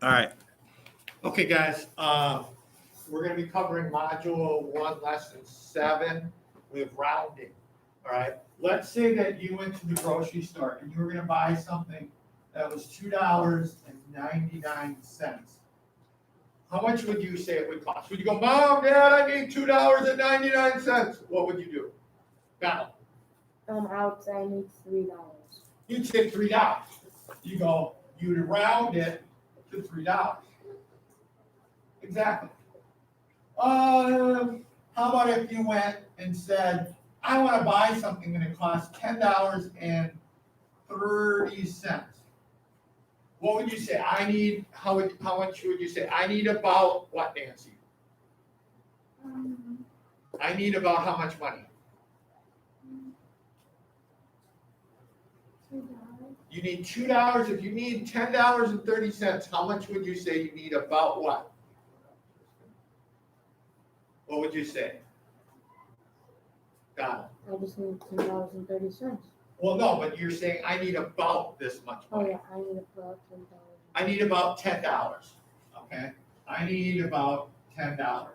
All right. Okay, guys. We're going to be covering module 1, lesson 7 with rounding. All right. Let's say that you went to the grocery store and you were going to buy something that was $2.99. How much would you say it would cost? Would you go, Mom, Dad, I need $2.99? What would you do? Donald. I would say I need $3. You'd say $3. You go, you'd round it to $3. Exactly. How about if you went and said, I want to buy something and it costs $10.30. What would you say? I need, how much would you say? I need about what, Nancy? I need about how much money? $2. You need $2. If you need $10.30, how much would you say you need about what? What would you say? Donald. I just need $10.30. Well, no, but you're saying I need about this much Oh money. yeah, I need about $10. I need about $10. Okay? I need about $10.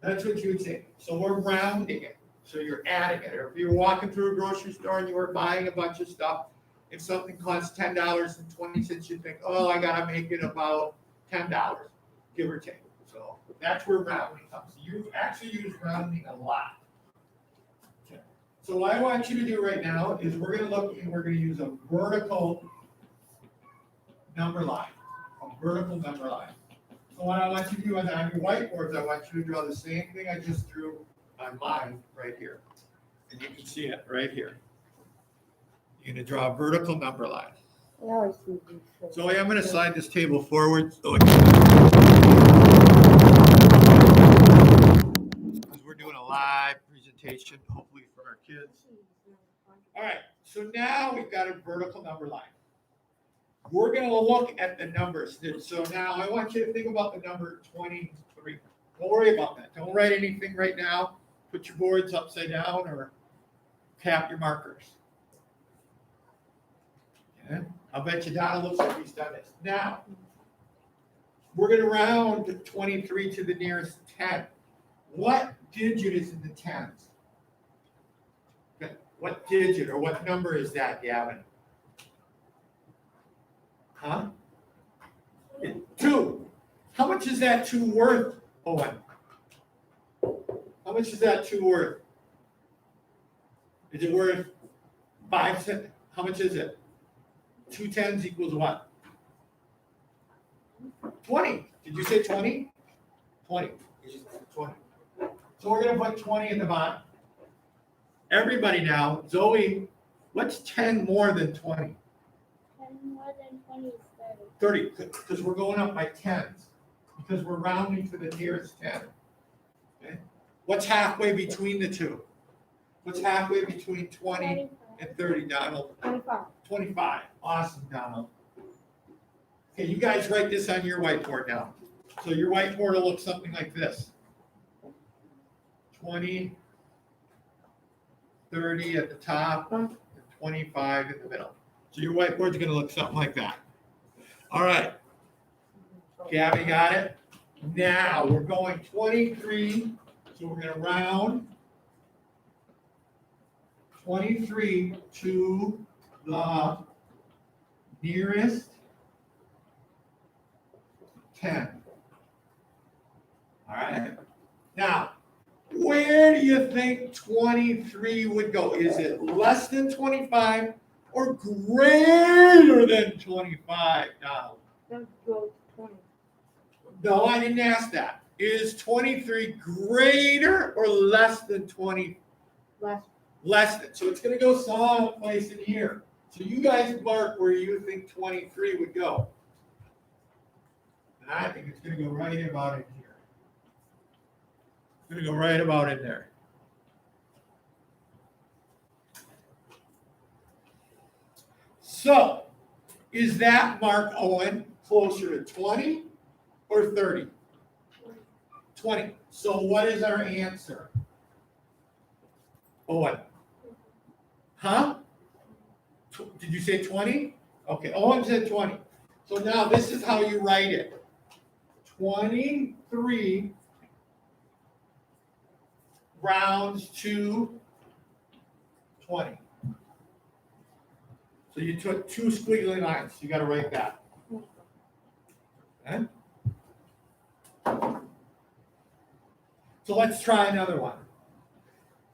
That's what you would say. So we're rounding it. So you're adding it. Or if you're walking through a grocery store and you were buying a bunch of stuff, if something costs $10.20, you think, oh, I gotta make it about $10, give or take. So that's where rounding comes. You actually use rounding a lot. Okay. So what I want you to do right now is we're gonna look and we're gonna use a vertical number line. A vertical number line. So what I want you to do is on your whiteboards, I want you to draw the same thing I just drew on mine right here. And you can see it right here. You're gonna draw a vertical number line. I always do these things. So I'm gonna slide this table forward. Because we're doing a live presentation, hopefully for our kids. All right, so now we've got a vertical number line. We're gonna look at the numbers. So now I want you to think about the number 23. Don't worry about that. Don't write anything right now. Put your boards upside down or tap your markers. Okay? I'll bet you Donna looks like he's done this. Now, we're gonna round 23 to the nearest 10. What digit is in the tens? Okay, what digit or what number is that, Gavin? Huh? 2. How much is that 2 worth, Owen? How much is that 2 worth? Is it worth 5 cents? How much is it? 2 tens equals what? 20. Did you say 20? 20. 20. So we're going to put 20 in the bottom. Everybody now, Zoe, what's 10 more than 20? 10 more than 20 is 30. 30, because we're going up by tens, because we're rounding to the nearest 10. Okay? What's halfway between the two? What's halfway between 20 and 30, Donald? 25. 25. Awesome, Donald. Okay, you guys write this on your whiteboard now. So your whiteboard will look something like this. 20, 30 at the top, and 25 in the middle. So your whiteboard's going to look something like that. All right. Gabby got it? Now we're going 23. So we're going to round 23 to the nearest 10. All right. Now, where do you think 23 would go? Is it less than 25 or greater than 25, Donald? Let's go to 20. No, I didn't ask that. Is 23 greater or less than 20? Less. Less than. So it's going to go someplace in here. So you guys mark where you think 23 would go. And I think it's going to go right about in here. It's going to go right about in there. So, is that mark, Owen, closer to 20 or 30? 20. So what is our answer? Owen? Huh? Did you say 20? Okay, Owen said 20. So now this is how you write it. 23 rounds to 20. So you took two squiggly lines. You got to write that. Okay? So let's try another one.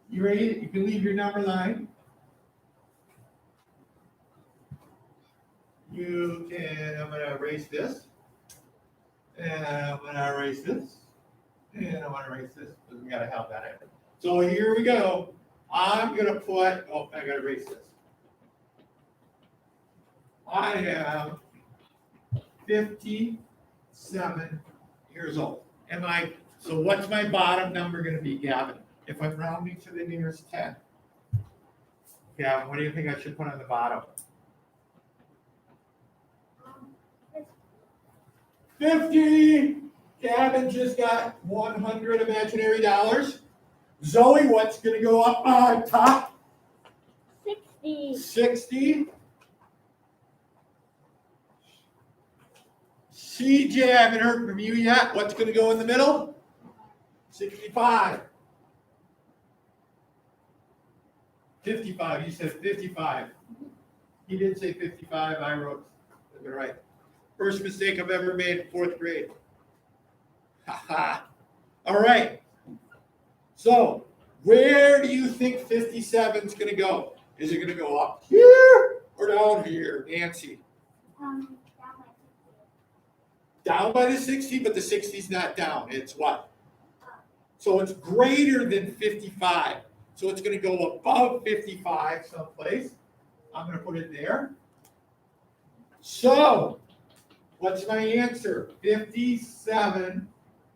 You ready? You can leave your number line. You can, I'm going to erase this. And I'm going to erase this. And I'm going to erase this because we got to have that in. So here we go. I'm going to put, oh, I got to erase this. I am 57 years old. So what's my bottom number going to be, Gavin? If I'm rounding to the nearest 10. Gavin, what do you think I should put on the bottom? 50. Gavin just got 100 imaginary dollars. Zoe, what's going to go up on top? 60. 60. CJ, I haven't heard from you yet. What's going to go in the middle? 65. 55. You said 55. He did say 55. I wrote it right. First mistake I've ever made in 4th grade. Haha. All right. So, where do you think 57 is going to go? Is it going to go up here or down here, Nancy? Down by the 60, but the 60 is not down. It's what? So it's greater than 55. So it's going to go above 55 someplace. I'm going to put it there. So, what's my answer? 57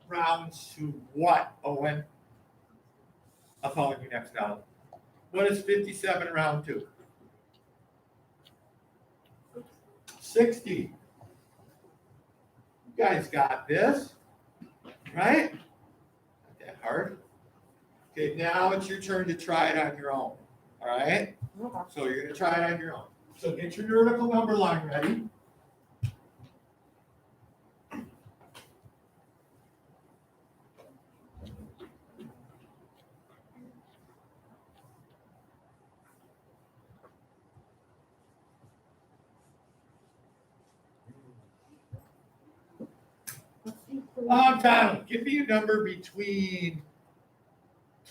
rounds to what, Owen? I'll follow you next, Alan. What is 57 round to? 60. You guys got this, right? Not that hard. Okay, now it's your turn to try it on your own. All right? So you're going to try it on your own. So get your vertical number line ready. Donald, give me a number between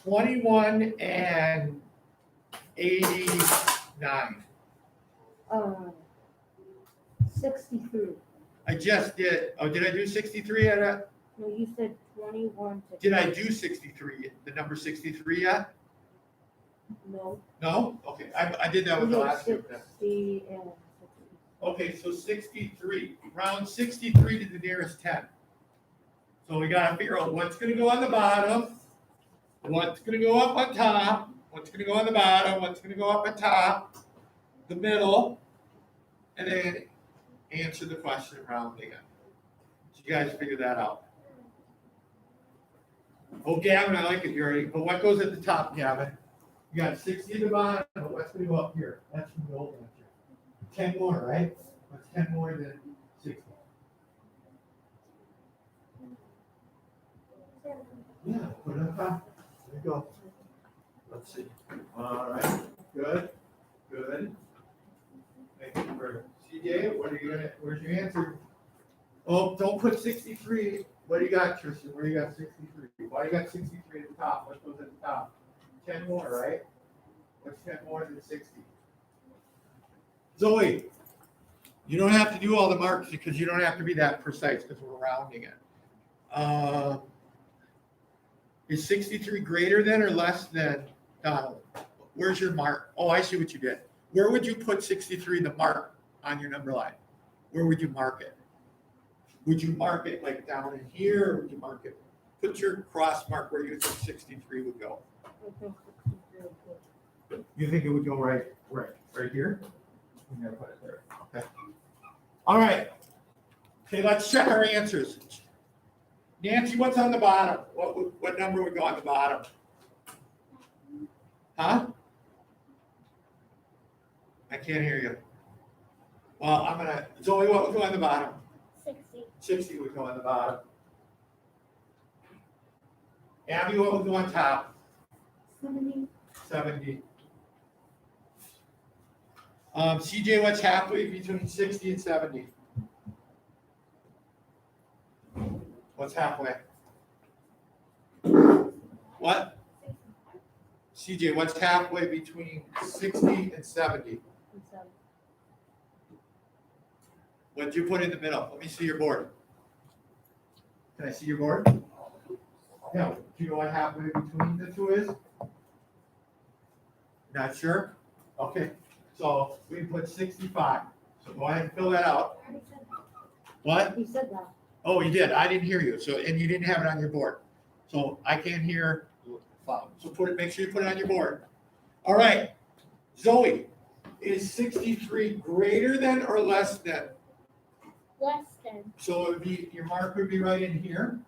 21 and 89. 63. I just did. Oh, did I do 63 yet? No, you said 21 to. Did I do 63? The number 63 yet? No. No? Okay, I did that with the last group. 60 and 60. Okay, so 63. Round 63 to the nearest 10. So we got to figure out what's going to go on the bottom, what's going to go up on top, what's going to go on the bottom, what's going to go up on top, the middle, and then answer the question round again. So you guys figure that out. Oh, Gavin, I like it. You're ready. But what goes at the top, Gavin? You got 60 at the bottom, but what's going to go up here? That's from the old answer. 10 more, right? What's 10 more than 60? Yeah, put it on top. There you go. Let's see. All right. Good. Good. Thank you for CJ. What are you gonna? Where's your answer? Oh, don't put 63. What do you got, Tristan? Where you got 63? Why you got 63 at the top? What goes at the top? 10 more, right? What's 10 more than 60? Zoe, you don't have to do all the marks because you don't have to be that precise because we're rounding it. Is 63 greater than or less than Donald? Where's your mark? Oh, I see what you did. Where would you put 63, the mark on your number line? Where would you mark it? Would you mark it like down in here, or would you mark it? Put your cross mark where you think 63 would go. I think 63 is good. You think it would go right here? I'm gonna put it there. Okay. All right. Okay, let's check our answers. Nancy, what's on the bottom? What number would go on the bottom? Huh? I can't hear you. Well, I'm gonna, Zoe, what would go on the bottom? 60. 60 would go on the bottom. Abby, what would go on top? 70. 70. CJ, what's halfway between 60 and 70? What's halfway? What? CJ, what's halfway between 60 and 70? And 7. What'd you put in the middle? Let me see your board. Can I see your board? Yeah, do you know what halfway between the two is? Not sure? Okay, so we put 65. So go ahead and fill that out. What? You said that. Oh, you did. I didn't hear you. So, and you didn't have it on your board. So I can't hear. So put it, make sure you put it on your board. All right. Zoe, is 63 greater than or less than? Less than. So it would be, your mark would be right in here.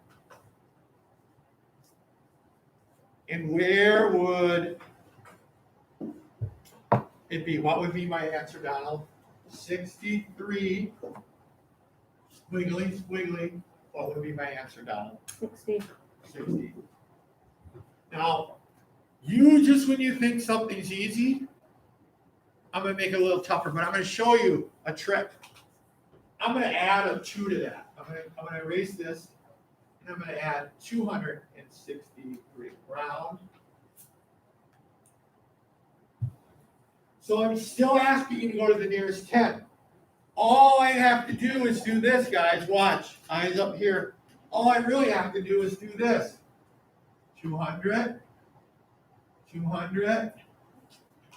And where would it be? What would be my answer, Donald? 63, squiggly, squiggly. What would be my answer, Donald? 60. 60. Now, you just when you think something's easy, I'm going to make it a little tougher, but I'm going to show you a trick. I'm going to add a 2 to that. I'm going to erase this, and I'm going to add 263 round. So I'm still asking you to go to the nearest 10. All I have to do is do this, guys. Watch. Eyes up here. All I really have to do is do this. 200, 200,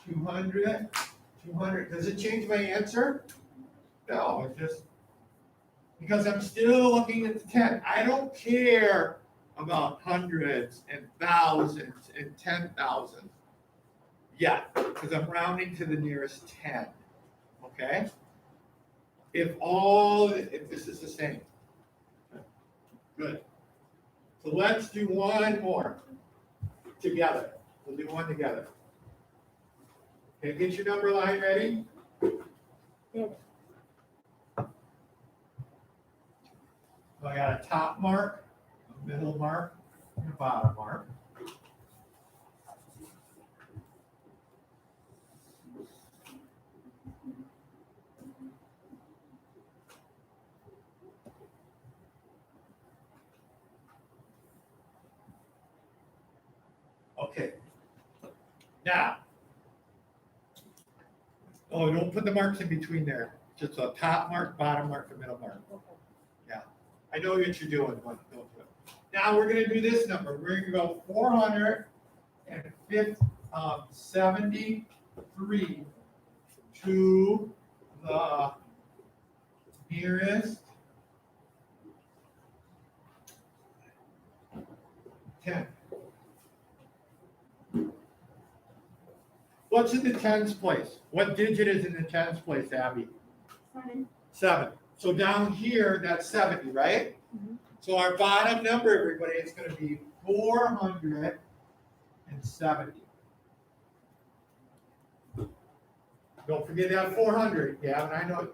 200, 200. Does it change my answer? No, it just, because I'm still looking at the 10. I don't care about hundreds and thousands and 10,000 yet, because I'm rounding to the nearest 10. Okay? If this is the same. Good. So let's do one more together. We'll do one together. Okay, get your number line ready. Did. So I got a top mark, a middle mark, and a bottom mark. Okay. Now, oh, don't put the marks in between there. Just a top mark, bottom mark, and middle mark. Okay. I know what you're doing, but don't do it. Now we're gonna do this number. We're gonna go 473 to the nearest 10. What's in the tens place? What digit is in the tens place, Abby? 7. 7. So down here, that's 70, right? Mhm. So our bottom number, everybody, is going to be 470. Don't forget that 400, yeah, and I know.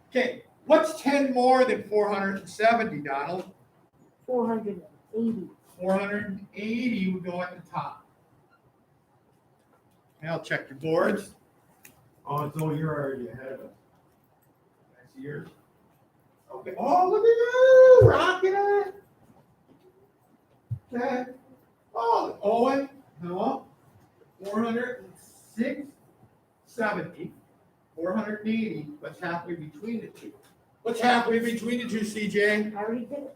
Okay, what's 10 more than 470, Donald? 480. 480 would go at the top. Now I'll check your boards. Oh, so you're already ahead of us. I see yours. Okay. Oh, look at you, rocking it. Okay. Oh, Owen, no. 406, 70, 480. What's halfway between the two? What's halfway between the two, CJ? I already did it.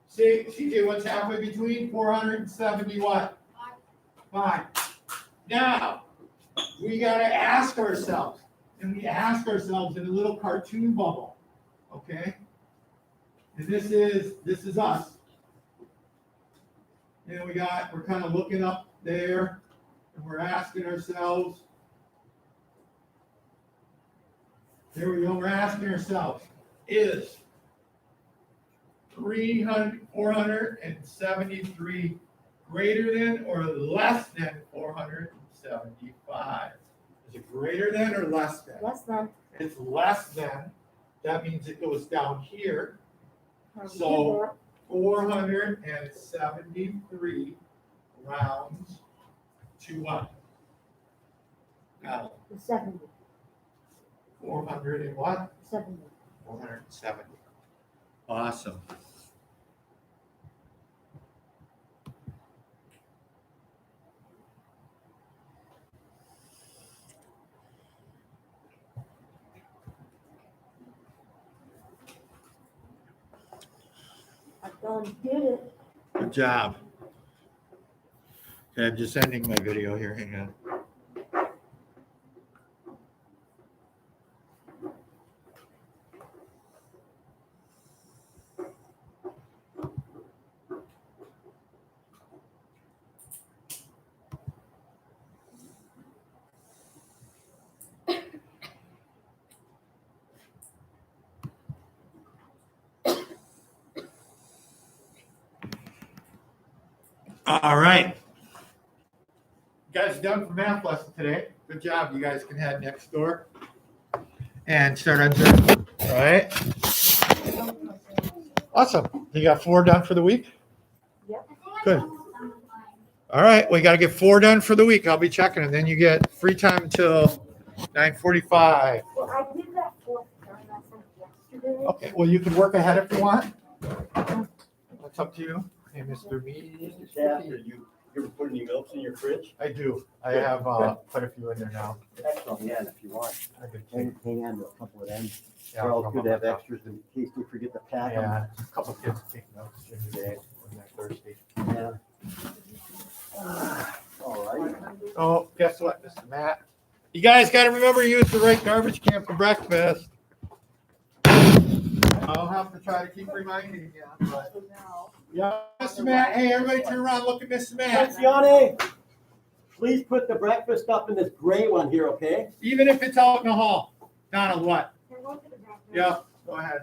See, CJ, what's halfway between 470 what? 5. Now, we got to ask ourselves, and we ask ourselves in a little cartoon bubble, okay? And this is us. And we're kind of looking up there, and we're asking ourselves, there we go, we're asking ourselves, is 473 greater than or less than 470? 75. Is it greater than or less than? Less than. It's less than, that means it goes down here. So 473 rounds to what? Now, 70. 400 and what? 70. 470. Awesome. I done did it. Good job. Okay, I'm just ending my video here. Hang on. All right. You guys done for math lesson today. Good job. You guys can head next door and start on Zoom. All right. Awesome. You got 4 done for the week? Yep. Good. All right. We got to get 4 done for the week. I'll be checking, and then you get free time until 9:45. Well, I did that fourth turn lesson yesterday. Okay. Well, you can work ahead if you want. That's up to you. Hey, Mr. Me. Yeah, you ever put any milks in your fridge? I do. I have quite a few in there now. Excellent, yeah, if you want. I could Hang take- on to a couple of them. yeah, They're all from good to have my- extras in case we forget to pack them. Yeah, a couple kids take notes during the day when they're thirsty. Yeah. All right. Oh, guess what, Mr. Matt? You guys got to remember to use the right garbage can for breakfast. I'll have to try to keep reminding you. But... Yeah, Mr. Matt. Hey, everybody, turn around. Look at Mr. Matt. Luciane, please put the breakfast up in this gray one here, okay? Even if it's out in the hall. Donald, what? Yeah, go ahead.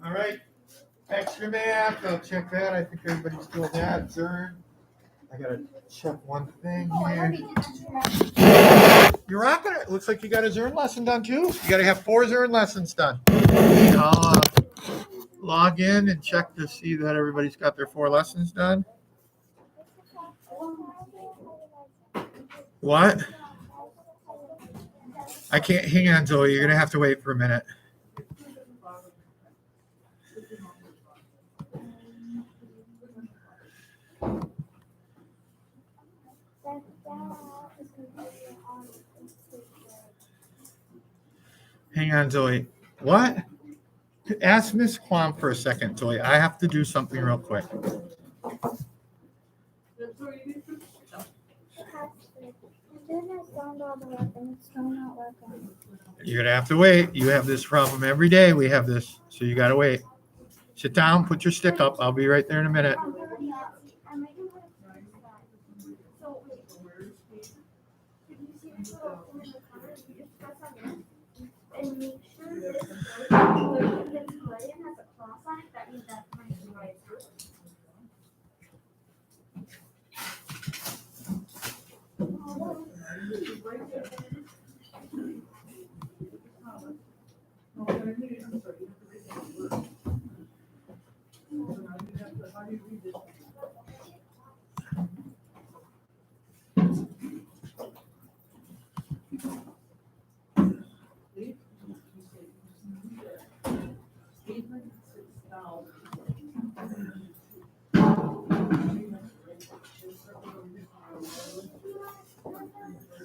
All right. Extra math. I'll check that. I think everybody's doing that. Zern. I gotta check one thing here. You're rocking it. Looks like you got a Zern lesson done too. You gotta have 4 Zern lessons done. I'll log in and check to see that everybody's got their 4 lessons done. What? I can't. Hang on, Zoe. You're gonna have to wait for a minute. Hang on, Zoe. What? Ask Miss Kwam for a second, Zoe. I have to do something real quick. You're gonna have to wait. You have this problem every day. We have this, so you gotta wait. Sit down, put your stick up. I'll be right there in a minute. And make sure that where it gets play and has a cross on it, that means that's my right through.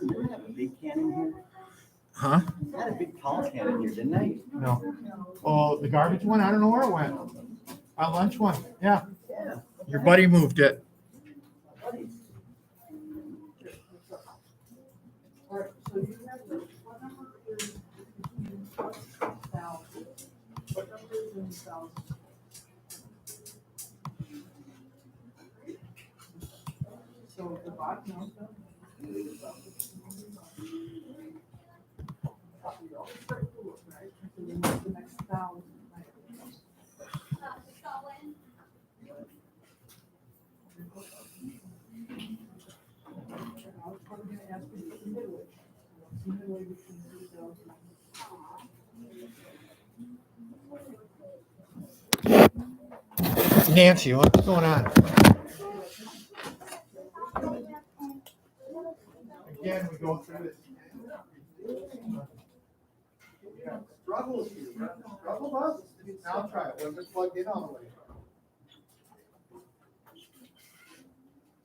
Did I have a big can in here? Huh? I had a big tall can in here, didn't I? No. Oh, the garbage one? I don't know where it went. Our lunch one. Yeah. Yeah. Your buddy moved it. So the bottom also. Right, so we want the next 1,000. right? I was probably gonna ask you for the midway. What's the midway between 2,000? Nancy, what's going on? Again, we go through this. Yeah, struggles you, struggle bus. Now try it, wasn't plugged in all the way.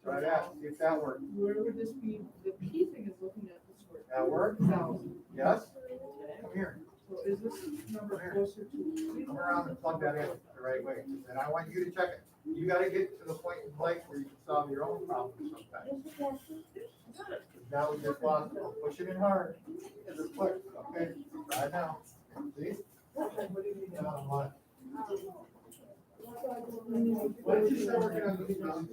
Try that, see if that works. Where would this be, the key thing is looking at this word. That work? 1,000. Yes? Come here, So is this number closer to? come around and plug that in the right way. And I want you to check it. You gotta get to the point in life where you can solve your own problems sometimes. Now we just lost it. Push it in hard. Just push, okay? Try it now. See? What? Why don't you start working on these problems?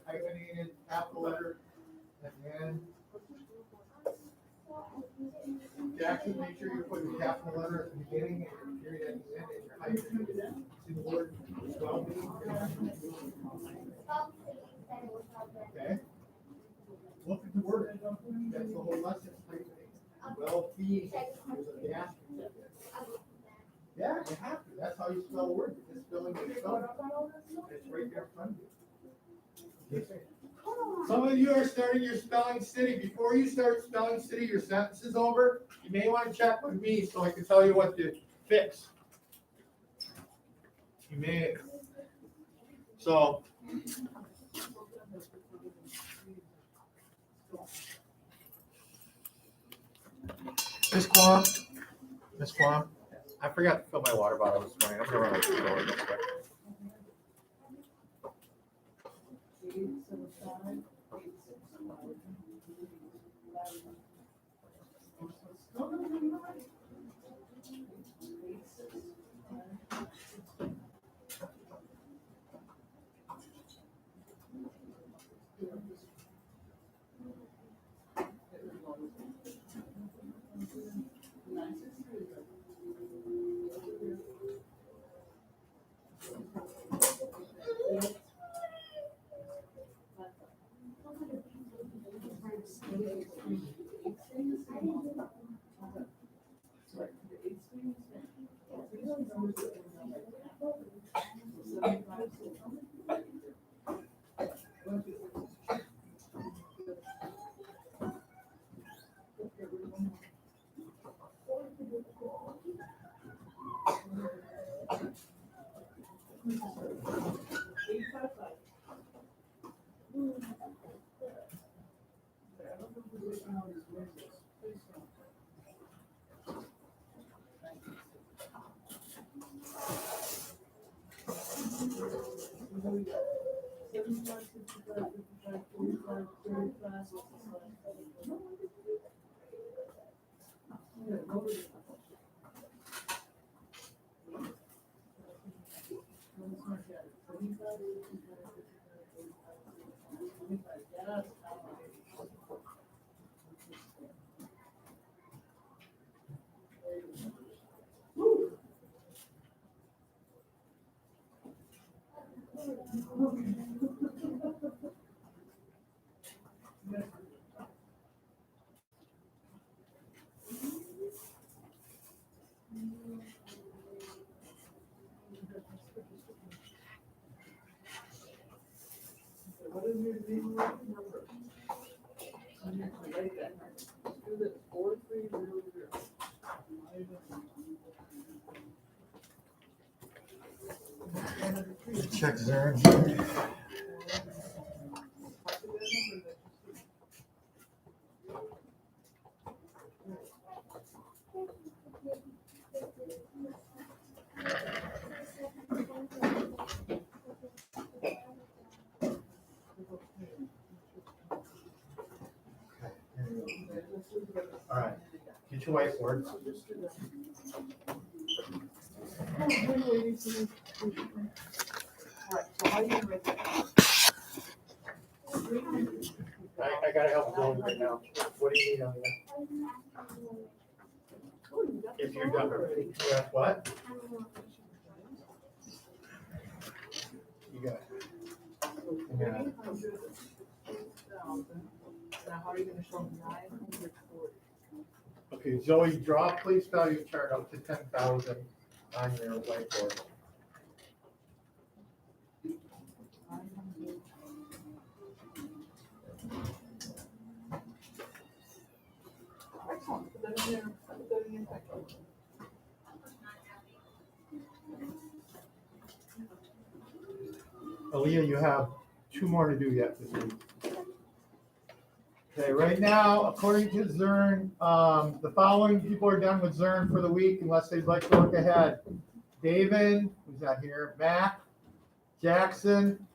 Hyphenated, capital letter, and then Jackson, make sure you put a capital letter at the beginning and a period at the end, and your hyphen. See the word well-being? Okay? Look at the word. That's the whole lesson. Well-being. There's a dash. Yeah, you have to. That's how you spell a word. You're just spelling it. It's right there in front of you. Some of you are starting your spelling city. Before you start spelling city, your sentence is over. You may want to check with me so I can tell you what to fix. You may. So. Miss Quam, I forgot to fill my water bottle this morning. I'm gonna run out the door real quick. 875, 865. What is your name number? I need to write that. Do this 4300. Check there. All right, get your whiteboard. Right, so how do you write that? I gotta help Zoe right now. What do you need on that? Oh, you got If this you're done, already. yeah, what? You got it. Yeah. 300,000. Now, how are you gonna show 940? Okay, Zoe, draw place value chart up to 10,000 on your whiteboard. 900. Excellent, put that in there, put that in your packet. Aaliyah, you have 2 more to do yet this week. Okay, right now, according to Zern, the following people are done with Zern for the week unless they'd like to look ahead. David, who's not here, Mac, Jackson,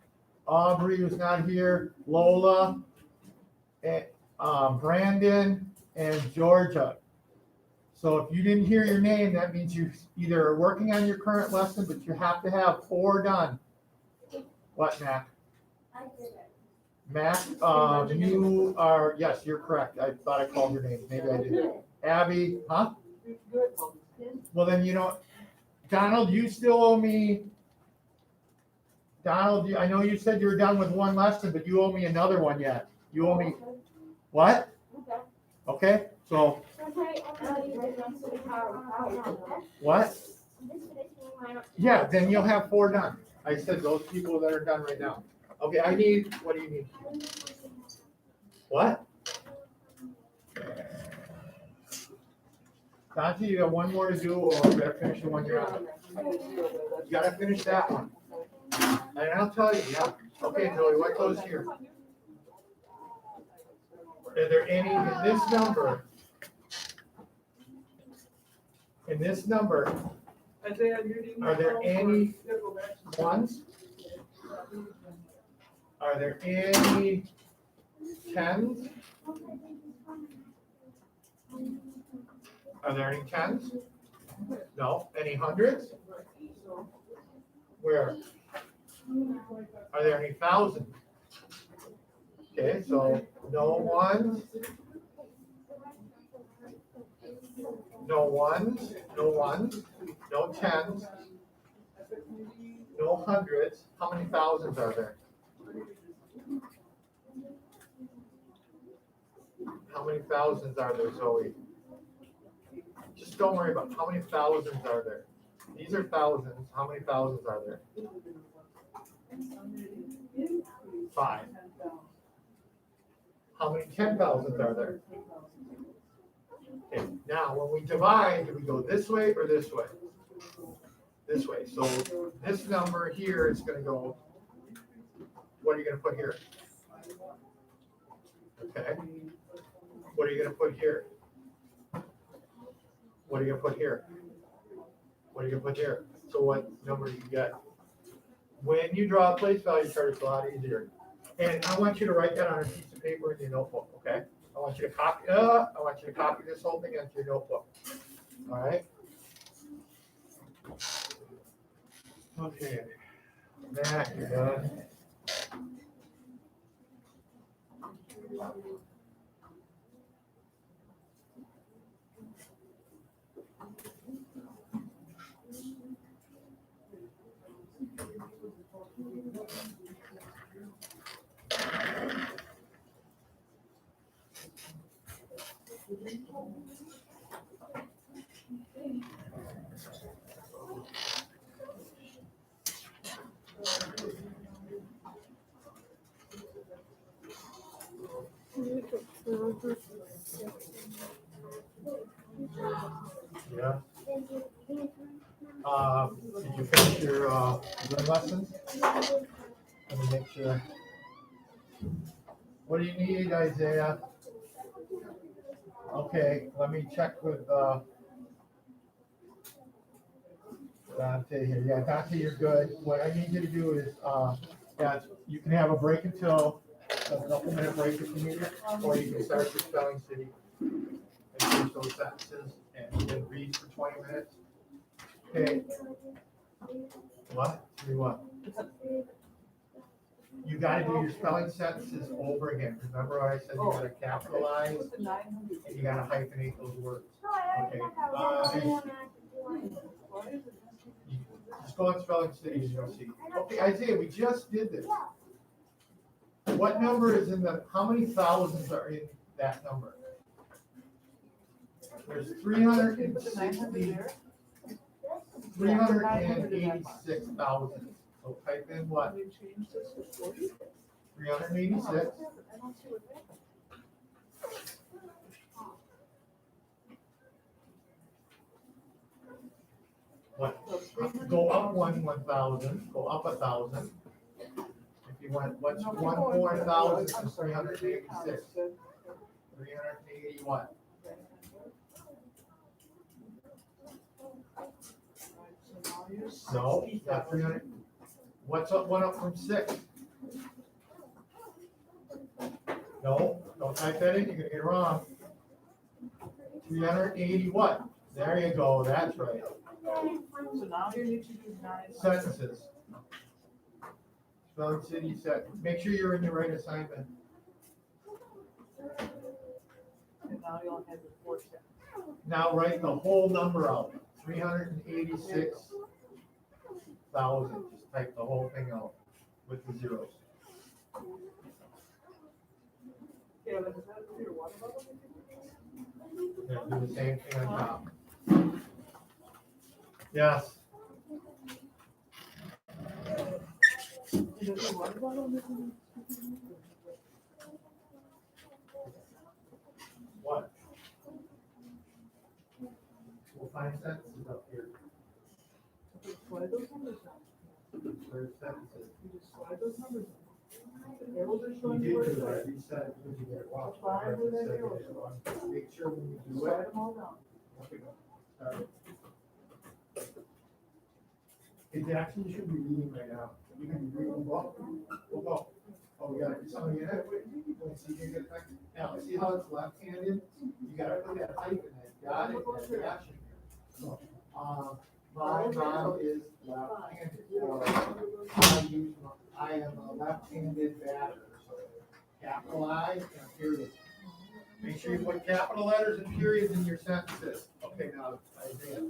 Aubrey, who's not here, Lola, and, Brandon, and Georgia. So if you didn't hear your name, that means you either are working on your current lesson, but you have to have 4 done. What, Mac? I did it. Mac, you are, yes, you're correct. I thought I called your name. Maybe I didn't. Abby, huh? Good. Well, then, you know, Donald, you still owe me. Donald, I know you said you were done with 1 lesson, but you owe me another one yet. You owe me, what? Okay. Okay, so, what? Yeah, then you'll have 4 done. I said those people that are done right now. Okay, I need, what do you need? What? Dante, you got 1 more to do, or you gotta finish the one you're on? You gotta finish that one. And I'll tell you, yeah. Okay, Zoe, what goes here? Are there any, in this number? In this number, Isaiah, you need Are there help, or any you gotta go back to- ones? Are there any 10s? Are there any 10s? No. Any 100s? Where? Are there any 1000s? Okay, so no 1s. No 1s, no 1s, no 10s, no 100s. How many 1000s are there? How many 1000s are there, Zoe? Just don't worry about how many 1000s are there. These are 1000s. How many 1000s are there? 5. How many 10,000s are there? Okay, now when we divide, do we go this way or this way? This way. So this number here is going to go, what are you going to put here? Okay. What are you going to put here? What are you going to put here? What are you going to put here? So what number do you get? When you draw a place value chart, it's a lot easier. And I want you to write that on a piece of paper in your notebook, okay? I want you to copy this whole thing into your notebook. All right? Okay. Matt, you're done. Yeah. Did you finish your lessons? Let me make sure. What do you need, Isaiah? Okay, let me check with Dante here. Yeah, Dante, you're good. What I need you to do is, that you can have a break until a couple-minute break if you need it, or you can start your spelling city and finish those sentences and then read for 20 minutes. Okay, What? Three what? You gotta do your spelling sentences over again. Remember I said you gotta capitalize Put the 900. and you gotta hyphenate those words. No, I already Okay, got that one. I didn't want to have to do it. Why is it? You Just go on spelling cities, you'll see. Okay, Isaiah, we just did this. What number is in the, how many thousands are in that number? There's 386,000. So type in what? We changed this to 40? 386. I don't see what that. What? Go up 1,000, go up 1,000. If you want, what's one more thousand than 386? 381. So, you got 300. What's up, one up from 6? No, don't type that in, you're gonna get it wrong. 380 what? There you go, that's right. So now you need to do 9. Sentences. Spelling city set, make sure you're in the right assignment. And now you only have the 4 steps. Now write the whole number out, 386,000, just type the whole thing out with the zeros. Yeah, but is that your water bottle? Then do the same thing on top. Yes, Is it your water bottle? what? We'll find sentences up here. Okay, slide those numbers down. There's sentences. You just slide those numbers down. The arrows are You showing did you where do to that, start. you said, did you get it? Watch. Slide where that arrow is. Make sure when you do Slide it. them all down. Okay, start. Hey, Jackson, you should be reading right now. You can be reading, go. Oh, we gotta do something in it. Wait, see, you get that. Now, see how it's left-handed? You gotta put that type in there. Got it, that's the action here. So, my mom is left-handed, or I am a left-handed batter. So capital I and a period. Make sure you put capital letters and periods in your sentences. Okay, now, Isaiah.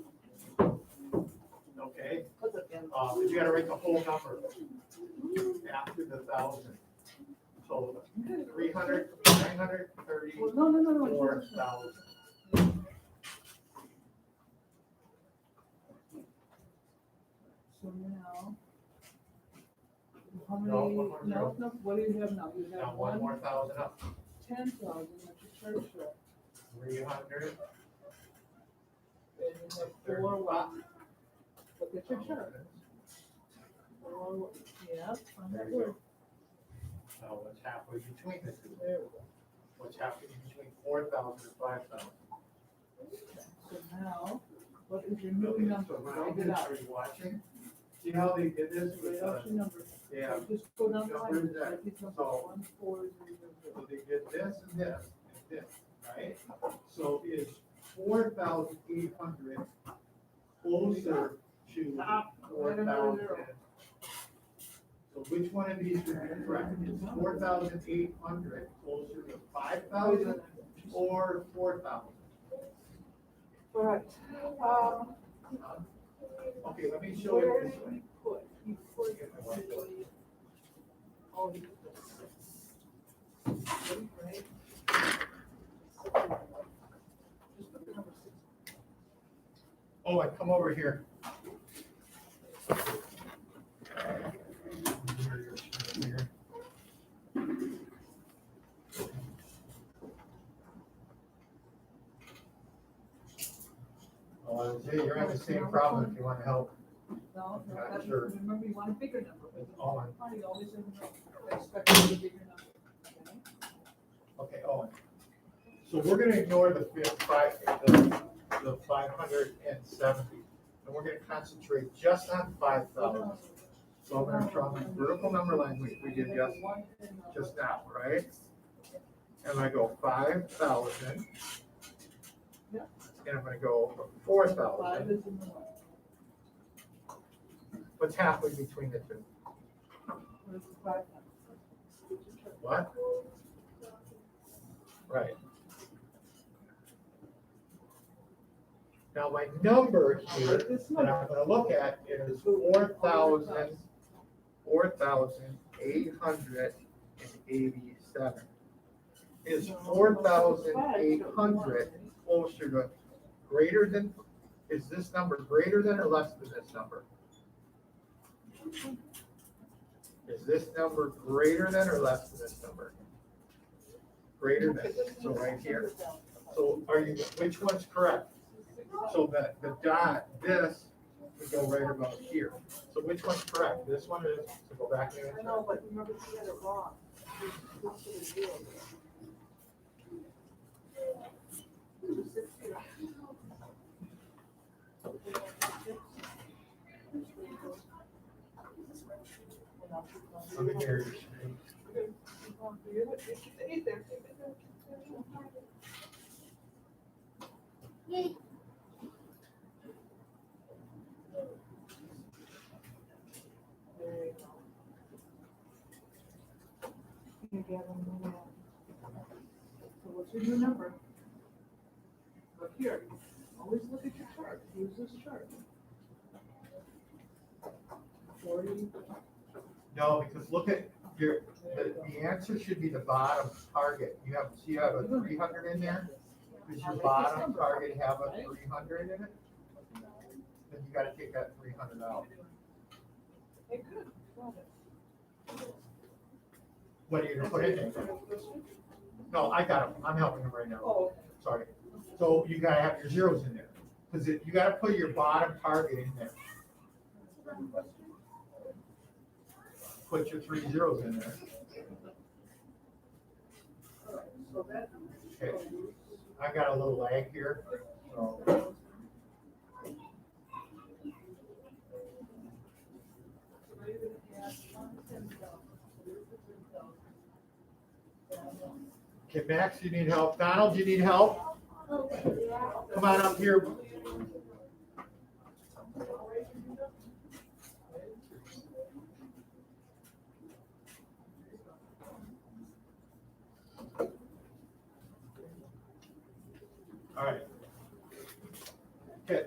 Okay, Put the in. but you gotta write the whole number after the 1,000. So 300, 934,000. Well, no. So now. How many, No, one more zero. no, what do you have now? You Now have one more 1,000 up. 10,000 that you charge for. 300. And you have 4 what? Look at your chart. 4, yeah, on There that you word. go. Now what's halfway between the two? There we go. What's halfway between 4,000 and 5,000? So now, what is your new number? So now, Write it out. are you watching? See how they did this with, Write out your number. yeah, Just go down the line. Number is that? Write these numbers, So- 1, 4, 0, 0. so they did this and this and this, right? So is 4,800 closer to Stop. Write 4,000? another zero. So which one of these would be correct? Is 4,800 closer to 5,000 or 4,000? All right. Okay, let me show you Where this did way. you put? You put actually, oh, you put this. Right? Just put the number 6. Oh, I come over here. Oh, Jay, you're having the same problem if you want help. No, no, Not that's, sure. remember, you want a bigger number. It's on. You always have no, expect a bigger number. Okay, Owen. So we're gonna ignore the 570, and we're gonna concentrate just on 5,000. So I'm gonna draw my vertical number line, which we did just now, right? And I go 5,000. Yeah. And I'm gonna go 4,000. 5 is in the one. What's halfway between the two? Where's the 500? What? Right. Now, my number here This that number, I'm gonna look at is 4,887. Is 4,800 closer to, greater than, is this number greater than or less than this number? Is this number greater than or less than this number? Greater than, so right here. So are you, which one's correct? So the dot, this would go right about here. So which one's correct? This one is, so go back and I answer. know, but remember, you had it wrong. This is zero. 260. Let me hear your screen. Yay. There you go. You get them, yeah. So what's your new number? Look here, always look at your chart, use this chart. 40. No, because look at your, the answer should be the bottom target. You have, see you have a 300 in there? Does your bottom target have a 300 in it? Then you gotta take that 300 out. It could. Got it. What are you gonna put in there? No, I got him. I'm helping him right now. Oh, Sorry. So you gotta have your zeros in there. Because you gotta put your bottom target in there. Put your 3 zeros in there. so that. Okay. I got a little lag here, so. Okay, Max, you need help. Donald, you need help? Come on up here. All right. Okay.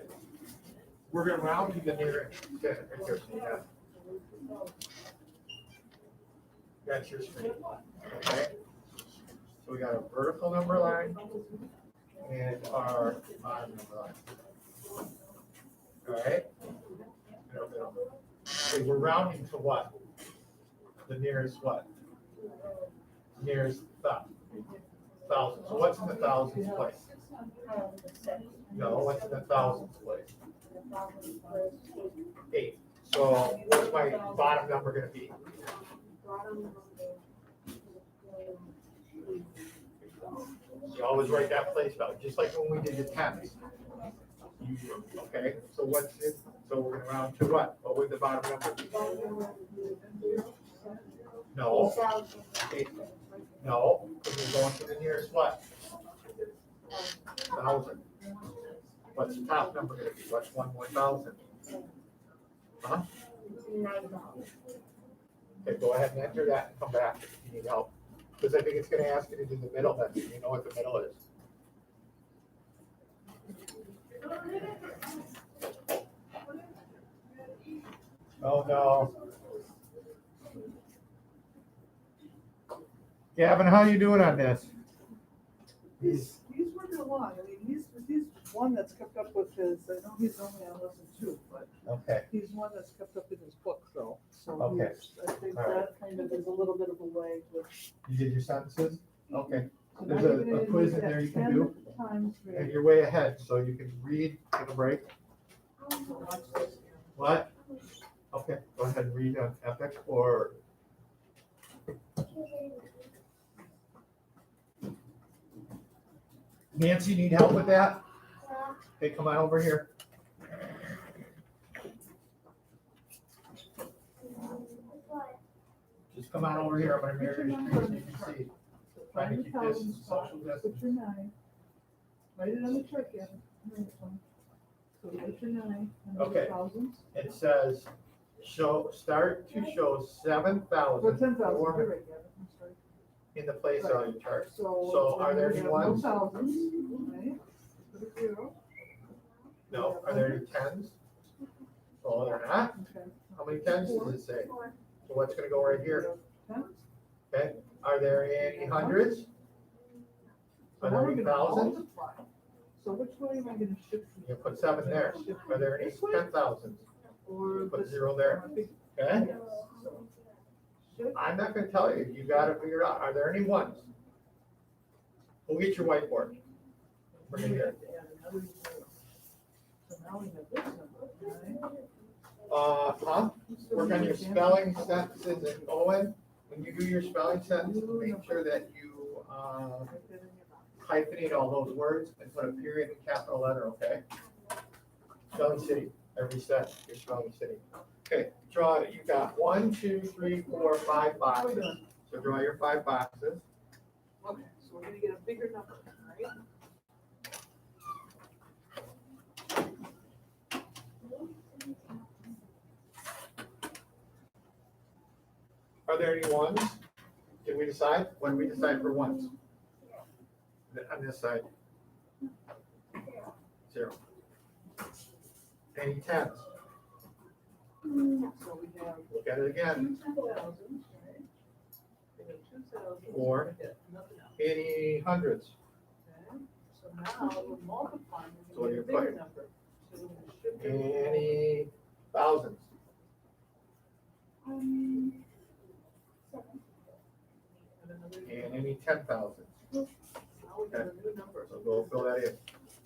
We're gonna round to the nearest. Okay, right there, so you have- That's your screen. Okay. So we got a vertical number line and our bottom number line. All right. Middle, middle. Okay, we're rounding to what? The nearest what? Nearest thousand. So what's in the thousands place? No, what's in the thousands place? 8. So what's my bottom number gonna be? You always write that place down, just like when we did the tens. Okay, so what's it, so we're gonna round to what? What would the bottom number be? No. 8. No, because we're going to the nearest what? 1,000. What's the top number gonna be? What's 1,000? Huh? Okay, go ahead and enter that and come back if you need help. Because I think it's gonna ask you to do the middle then, you know what the middle is. Oh, no. Gavin, how you doing on this? He's working along, I mean, he's one that's kept up with his, I know he's only on lesson 2, but Okay, he's one that's kept up in his book though. So Okay. I think All right. that kind of is a little bit of a way with. you did your sentences? Okay, So There's now a- you're gonna a quiz use in that there you can 10 do. Times and 3. you're way ahead, so you can read, take a break. So watch this here. What? Okay, go ahead and read on Epic or. Nancy, need help with that? Hey, come on over here. Just come on over here, I'm gonna Put your mirror your number on screen the so you can chart. see. So Trying to find the keep this thousand spot, social put distance. your 9. Write it on the chart, Gavin. Here, this one. So write your 9 and the Okay. thousands. It says start to show 7,000 10,000, you're right, Gavin, I'm sorry. in the place value chart. So. So are there we any have ones? No thousands, right? Put a zero. No, are there any tens? Oh, they're not? Okay. How many tens does it say? So what's gonna go right here? Tens? Okay, are there any hundreds? So Are now there we're any gonna thousands? multiply. So which way am I gonna shift? You put 7 there. Are there any This way? 10,000s? Or Put this? 0 there. Okay? Yes, so shift. I'm not gonna tell you, you gotta figure out, are there any ones? Go get your whiteboard. Bring it here. Add another zero. So now we have this number, right? Work on your spelling sentences and Owen, when you do your spelling sentences, make sure that you, Write that in your box. hyphenate all those words and put a period in capital letter, okay? Spelling city, every set, you're spelling city. Okay, draw, you got 1, 2, 3, 4, 5 boxes. So draw your 5 boxes. Okay, so we're gonna get a bigger number, right? Are there any ones? Did we decide? What did we decide for ones? On this side? 0. Any tens? No. So we have Look at it again. 2,000, right? We have 2,000. Or Yeah, nothing else, any hundreds? okay? So now we're multiplying, So we're you're gonna get a bigger putting- number. So we're gonna shift it. Any thousands? Seven. And another zero. And any 10,000s? Now we have a new number. So go fill that in.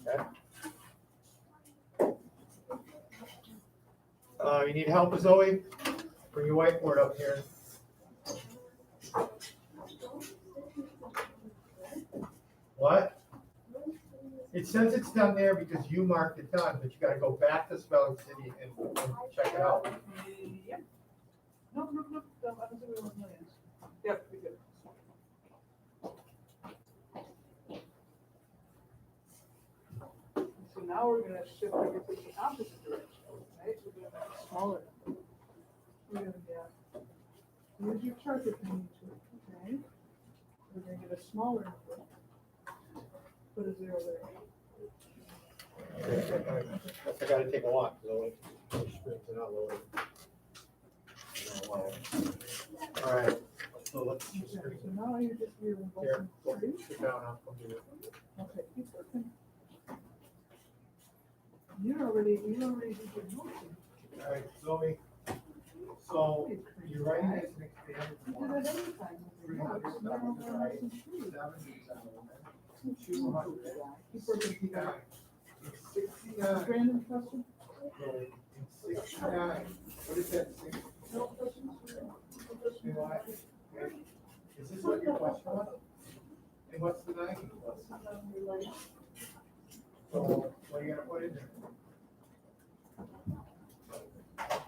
Okay? You need help with Zoe? Bring your whiteboard up here. What? It says it's done there because you marked it done, but you gotta go back to Spelling City and check it out. Yep. No, I don't think we want millions. Yep, we good. So now we're gonna shift everything the opposite direction, right? We're gonna make it smaller. We're gonna get, here's your chart if you need to, okay? We're gonna get a smaller number. Put a zero there. I gotta take a walk, Zoe. Sprinting out, Zoe. All right, so let's just, Okay, so now you're just here, reimbursing go three. sit down, I'll come do it. Okay, keep working. You already did your motion. All right, Zoe, so you're writing this in expanded You did form. it every time. with your notes, and now we're Right. missing three. 200, Keep working, keep 69, working. 69, Brandon, question? in 69, what is that, six? No questions? You know what? Is this what your question was? And what's the 90? So what are you gonna put in there?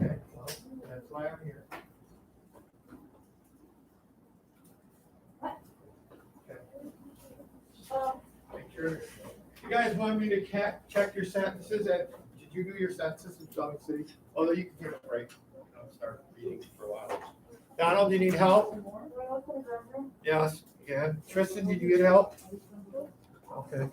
Okay, well, that's why I'm here. Okay. Make sure, you guys want me to check your sentences did you do your census in Spelling City? Although you can take a break, start reading for a while. Donald, do you need help? Yes, yeah. Tristan, did you get help? Okay.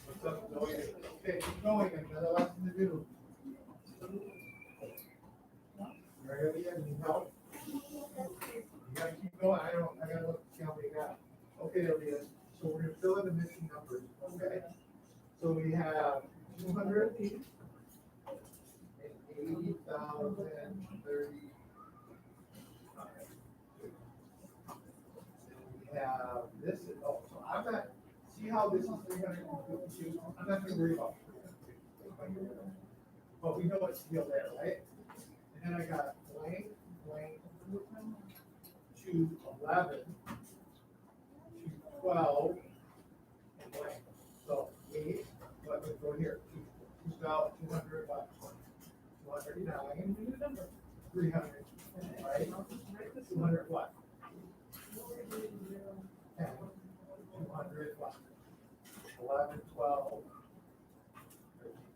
What's up, Zoe? Okay, keep going, another lesson to do. Mary Leah, need help? You gotta keep going, I gotta look, see how many you got. Okay, Leah, so we're gonna fill in the missing numbers, okay? So we have 280,030. We have this, so I'm not, see how this is 352? I'm not gonna worry about 352. But we know it's still there, right? And then I got blank, 2, 11, 2, 12, and blank. So 8, let me go here, 2,200, what? 209, New number. 300, right? I'll just write this 200 what? 1. 10, 200 what? 11, 12.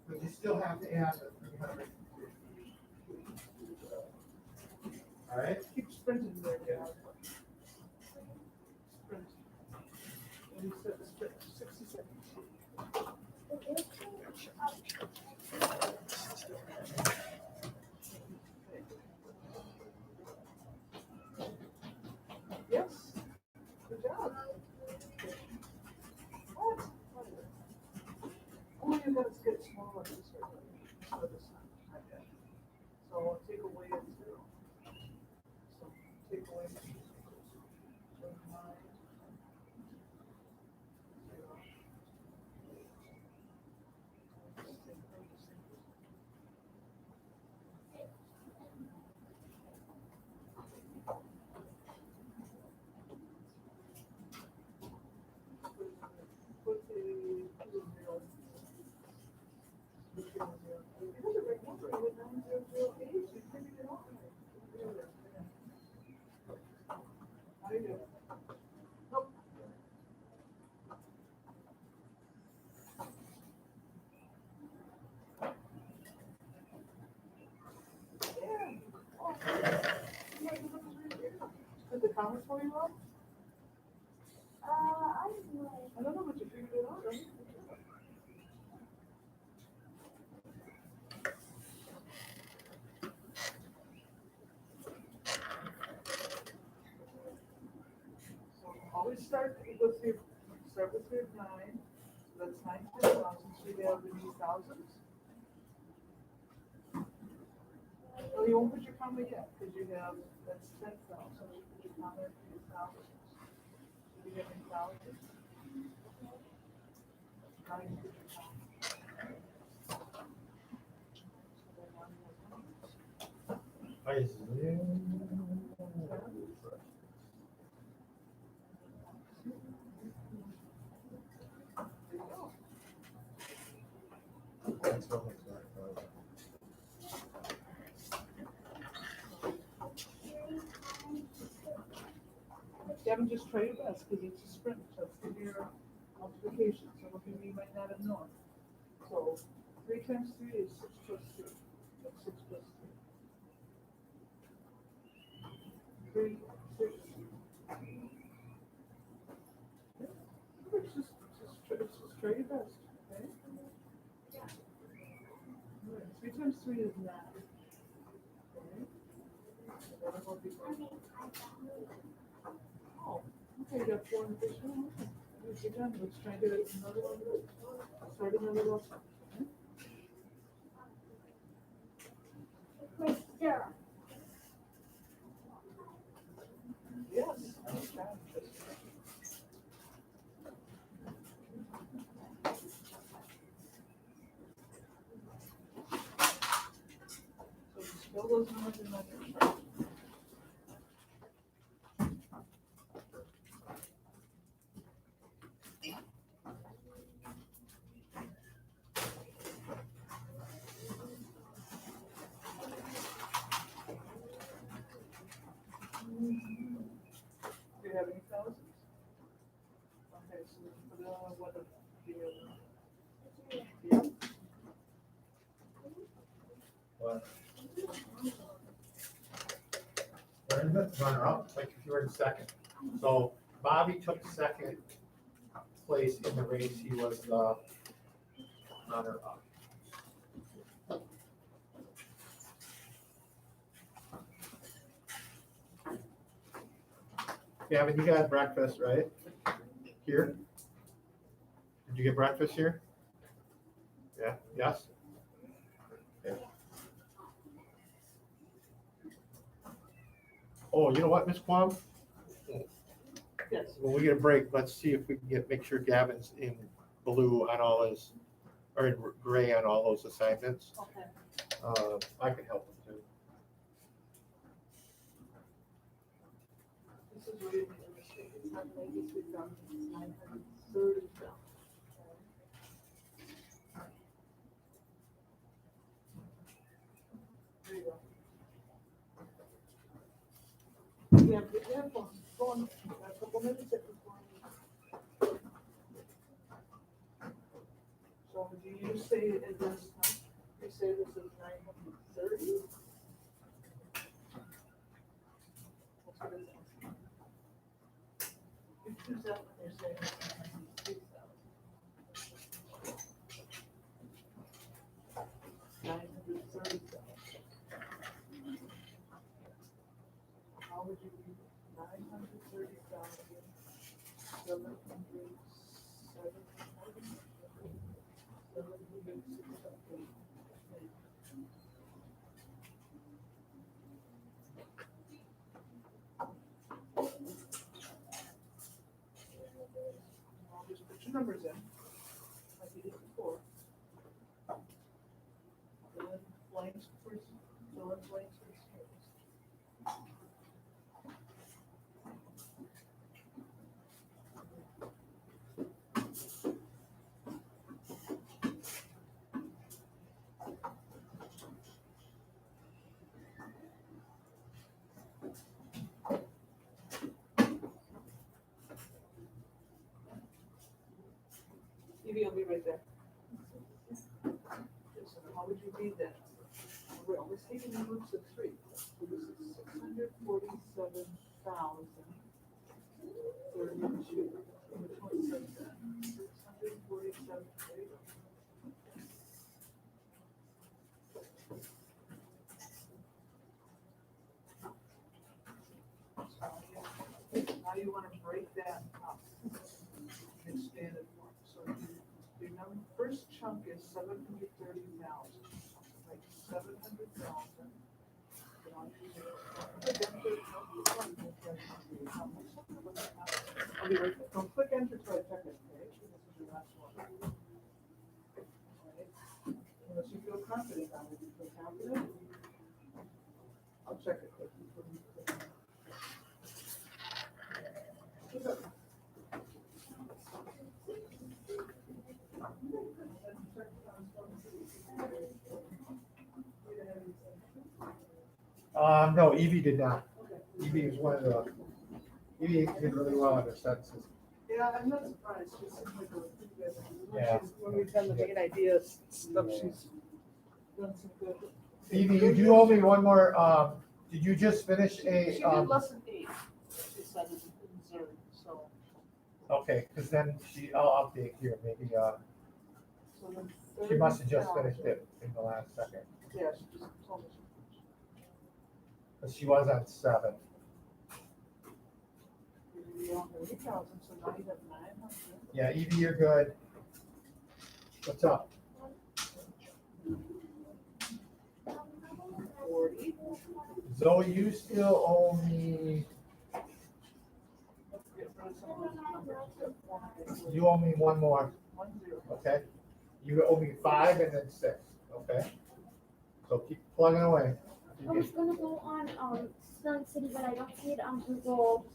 But you still have to add the 300. All right? Keep sprinting there, yeah. Sprint. And you said the sprint, 60 seconds. Yes, good job. What? Oh, you gotta get smaller this way. So this side, like that. So I'll take away a 0. So take away. So 9. 0. Put the 0. It was a right number, it was 9008, you figured it out. How do you do? Nope. Yeah. Oh. Did the comments for you wrong? I don't know. I don't know, but you figured it out, right? So always start with your 9, so that's 9 thousands, so you have the new thousands. Oh, you won't put your comma yet, because you have, that's 10,000, so you put your comma at 3,000. So you have in thousands. Now you put your comma. So then now you have there you go. Gavin, just try your best, because it's a sprint, so it's your multiplication, so looking at me, you might not have known. So 3 times 3 is 6 plus 3. That's 6 plus 3. 3, 6. Yeah. Just try your best, okay? All right, 3 times 3 is 9. Okay? So that'll go be- Oh, okay, you got 4 in this one. Okay, good job. Let's try to get another one. Start another one. Okay? Wait, 0. Yes. Nice job. So just fill those numbers in like a chart. Do you have any thousands? Okay, so we can put it on what the, yeah. What? Runner up, like if you were in second. So Bobby took second place in the race. He was the runner up. Gavin, you got breakfast, right? Here? Did you get breakfast here? Yeah, yes? Okay. Oh, you know what, Ms. Quam? Yes. When we get a break, let's see if we can make sure Gavin's in blue on all his, or in gray on all those assignments. Okay. I can help him too. This is really a mistake. It's not like this we've done, it's 930 down. Yeah, put your headphones, go on, got a couple minutes at this point. So do you say it is, you say this is 930? What's what it is? You choose that when you're saying it's 930,000. How would you read 930,000, 707,000? I'll just put your numbers in, like you did before. Fill in blanks for space. Evie will be right there. So how would you read that? We're always taking in groups of three. So this is 647,032. Which one says that? 647, there you go. Now you want to break that up in standard form. So your number, first chunk is 730,000. Like 700,000. I'll be right back. Don't click enter till I check it, okay? This is your last one. Alright. Unless you feel confident on it, you feel confident? I'll check it quick before you click. Keep it. No, Evie did not. Evie is one of the, Evie did really well on her census. Yeah, I'm not surprised. She seems like a pretty good. Yeah. When we've done the main ideas stuff, she's done some good. Evie, you do owe me one more, did you just finish She did a, lesson 8. She said in Missouri, so. okay, because then I'll update here, maybe, So then she must have just 30,000. finished it in the last second. Yeah, she just told me. Because she was on 7. You don't have 8,000, so now you have 900. Yeah, Evie, you're good. What's up? 40. Zoe, you still owe me, Let's get rid of some of those numbers. you owe me one more, 10. okay? You owe me 5 and then 6, okay? So keep plugging away. I was gonna go on, Sun City, but I don't see it on Google,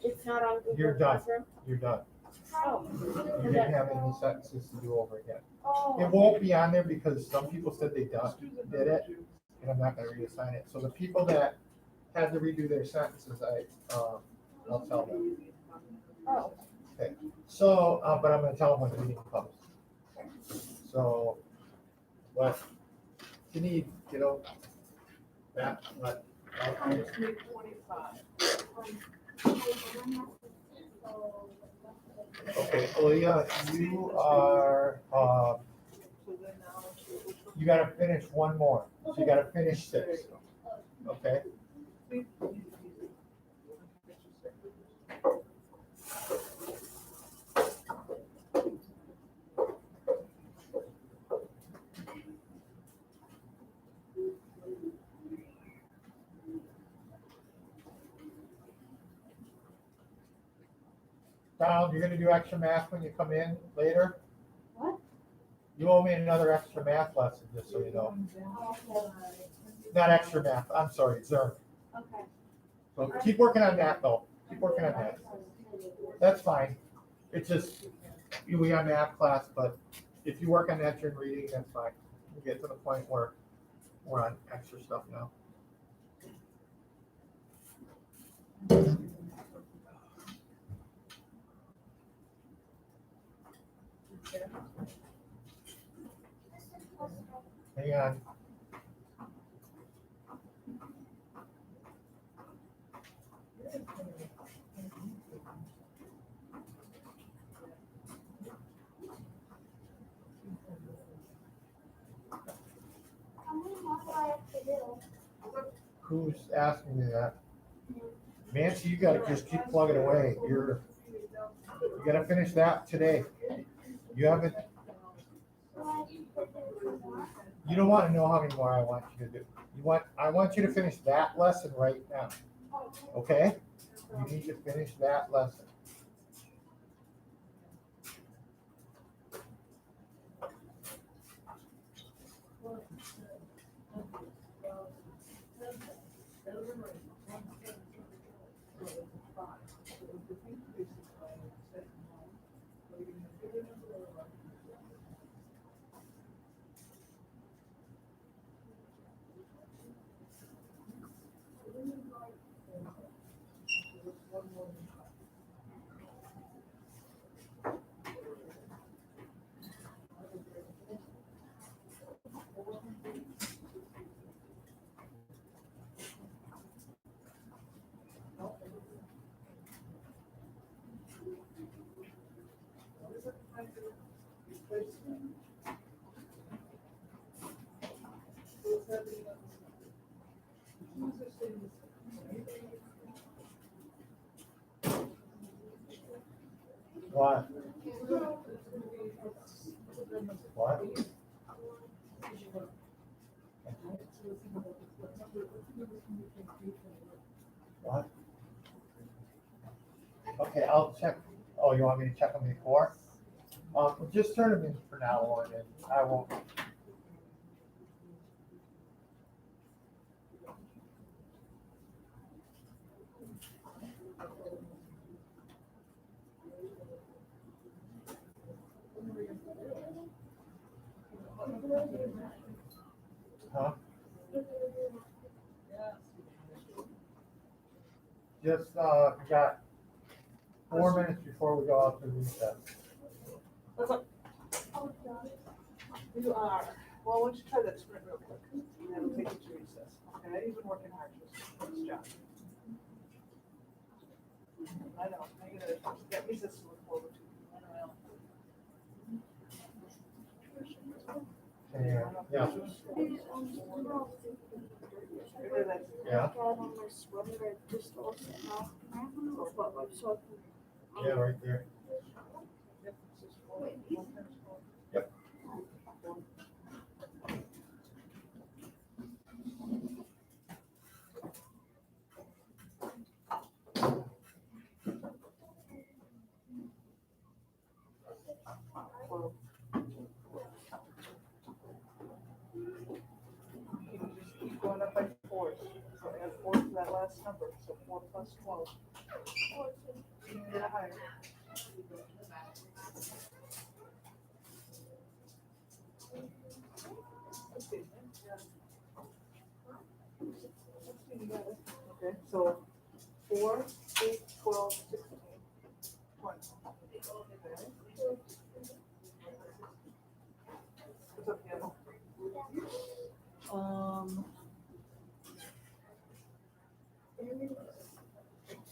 it's not on Google You're done. Classroom. You're done. Oh. You didn't have any sentences to do over again. It Oh, won't be on there because some people said they Let's do the did it, number 2. and I'm not gonna reassign it. So the people that had to redo their sentences, I'll tell them. oh, So, but I'm gonna tell them when the meeting comes. So, what you need, you know, that, what, I just need 25. okay, Leah, you are, So then now, you gotta finish one more. So you gotta finish 6, okay? Donald, you're gonna do extra math when you come in later? What? You owe me another extra math lesson, just so you know. Not extra math, I'm sorry, Zerk. okay. So keep working on that though. Keep working on that. That's fine. It's just, we have math class, but if you work on that during reading, that's fine. We get to the point where we're on extra stuff now. Hang on. How many more do I have to do? Who's asking me that? Nancy, you gotta just keep plugging away. You gotta finish that today. You haven't, you don't wanna know how many more I want you to do. I want you to finish that lesson right now, okay? You need to finish that lesson. What? What? What? Okay, I'll check. Oh, you want me to check them before? Just turn them in for now on, and I won't. Huh? Just, we got 4 minutes before we go out to recess. You are, well, why don't you try that sprint real quick, and then we'll take you to recess, okay? You've been working hard, just, job. I know, I gotta get recess to look forward to. Yeah. Yeah, yeah, right there. Yep. Keep going up by fours, so add 4 to that last number, so 4 plus 12. Get a higher. Okay, so 4, 8, 12, 16, 20. Okay. What's up, Hannah?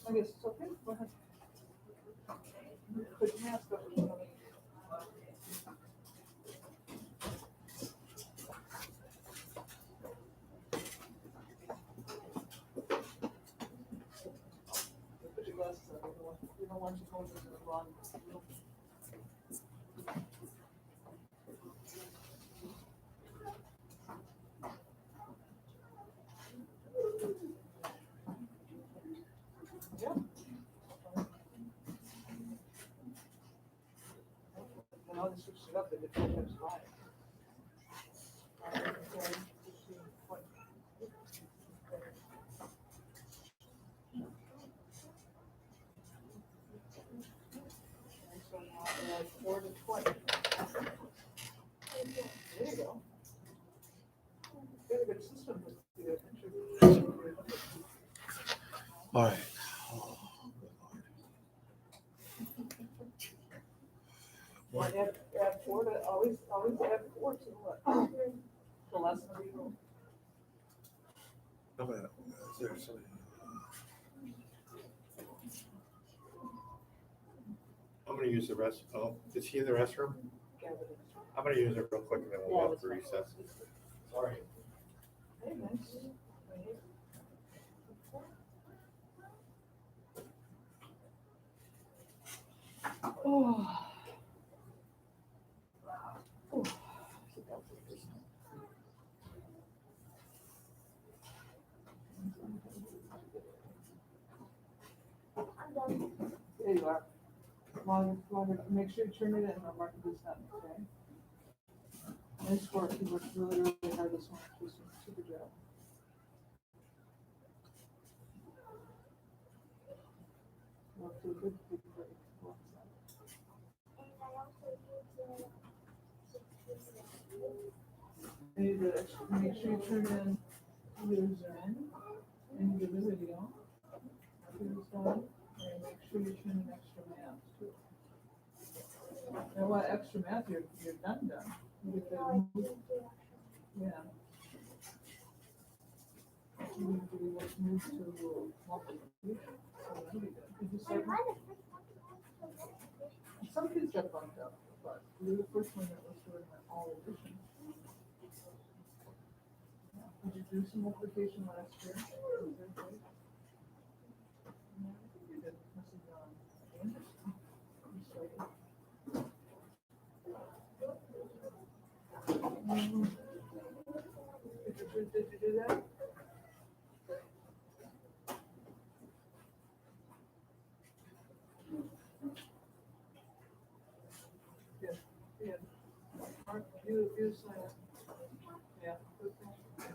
I guess it's okay, go ahead. Put your mask up. Put your glasses on, you don't want you going to the wrong. Yeah. And I'll just switch it up, and it's 4 times 5. 10, 15, 20. And so now add 4 to 20. There you go. Got a good system with the entry. All right, always add 4 to what? The lesson of evil. How about, is there somebody? I'm gonna use the rest, oh, is he in the restroom? Gavin. I'm gonna use it real quick and then we'll go to recess. Sorry. Hey, nice. Oh. Oh. I'm done. There you are. Make sure you turn it in, I'll mark this up, okay? Nice work, you worked really, really hard this one, super job. Off to a good big break. Well done. And I also use You need to make sure you turn in user and give the video. After it's done, and make sure you turn in extra math too. And what extra math you're done. You get the, yeah. You need to be what moves to multiplication. So that'll be good. Did you I'm start? kind of Some kids got bumped up, but you're the first one that was doing all addition. Yeah. Did you do some multiplication last year? Was that great? No, I think you did. Mrs. Anderson. You started. Did you do that? Yeah. Mark, you sign it. Yeah. Okay.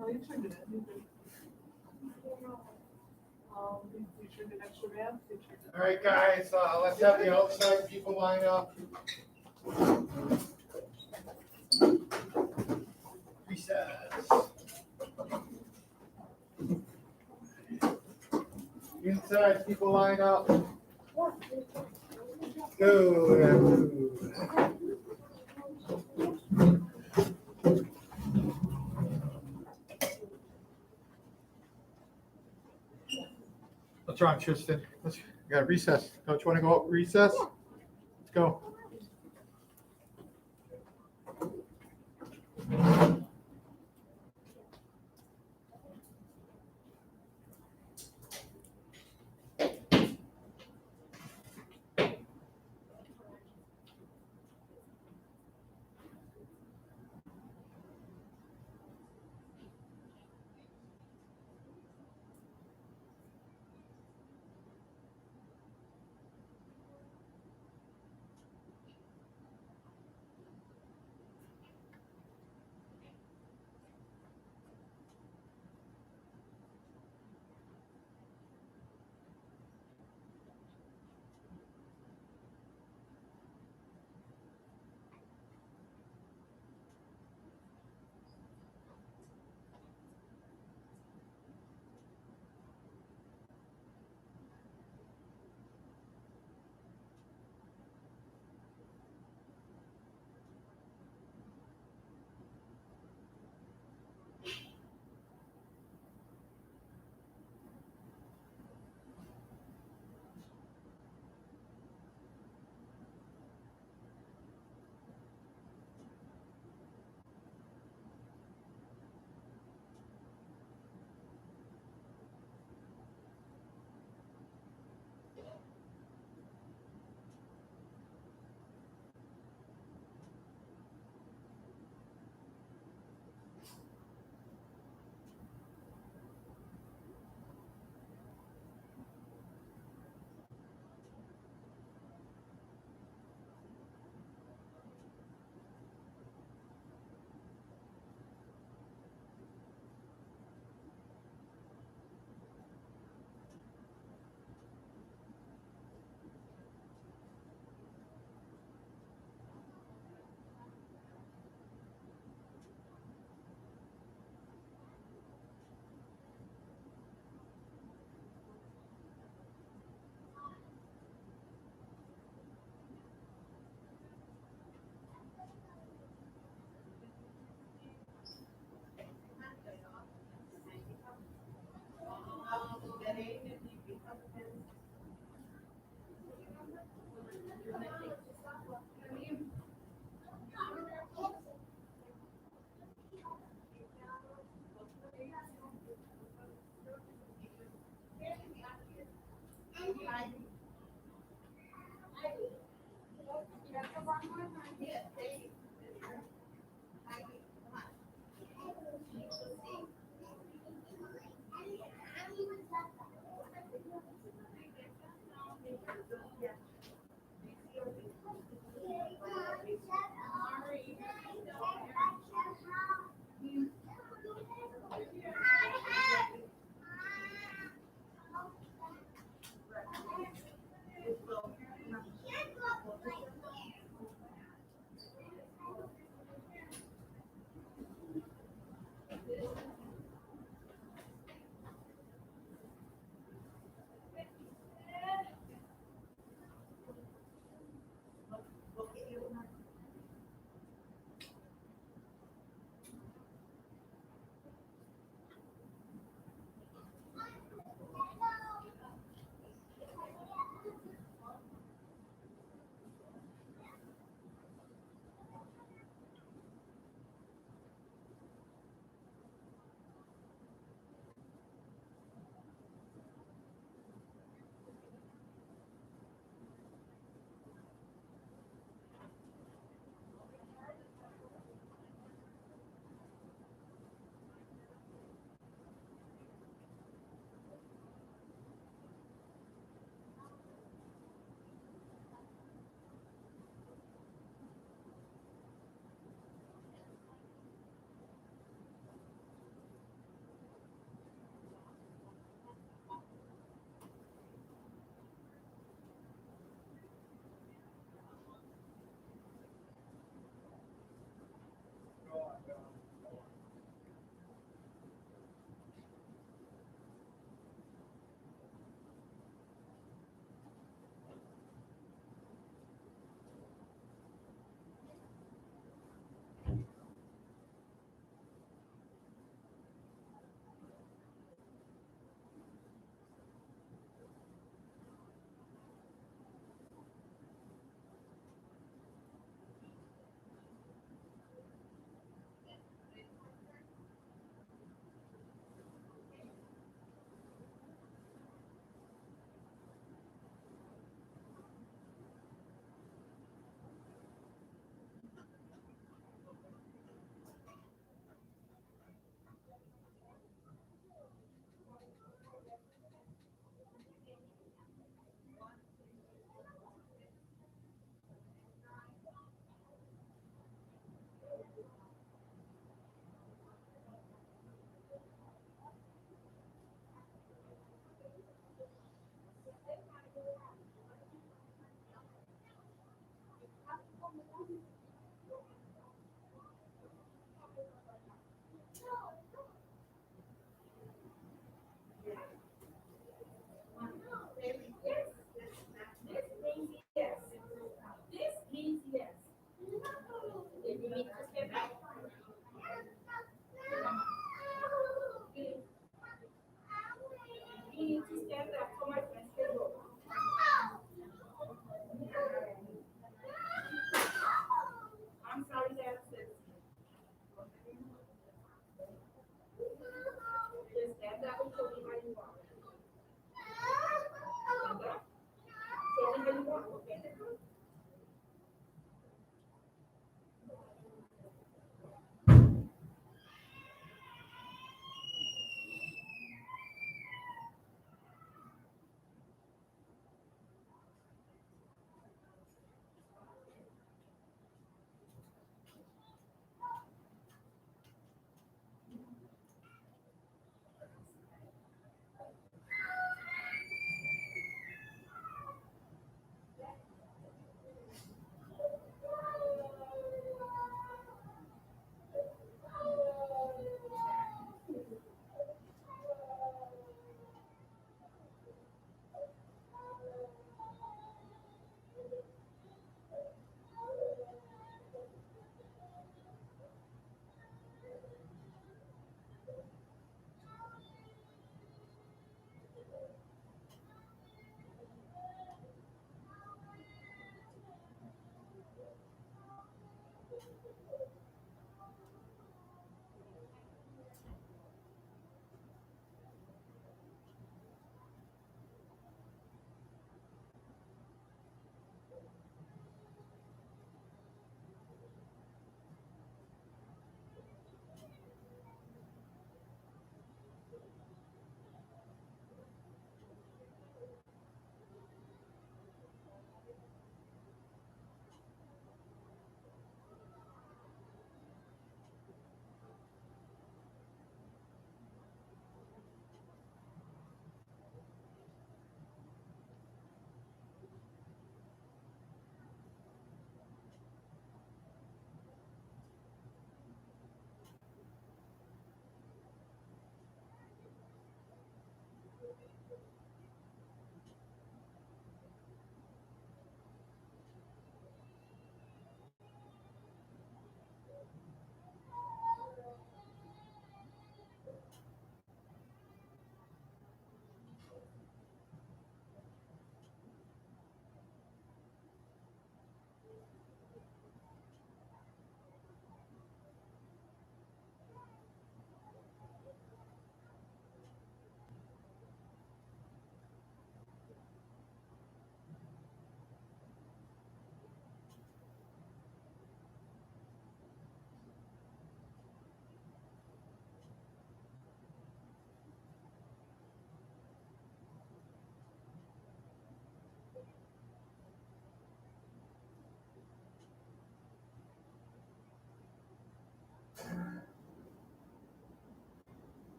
Oh, you turned it in. You did. You turned in extra math? You turned it. All right, guys, let's have the outside people line up. Recess. Inside people line up. Go. What's wrong, Tristan? We got recess. Don't you want to go out recess? Let's go.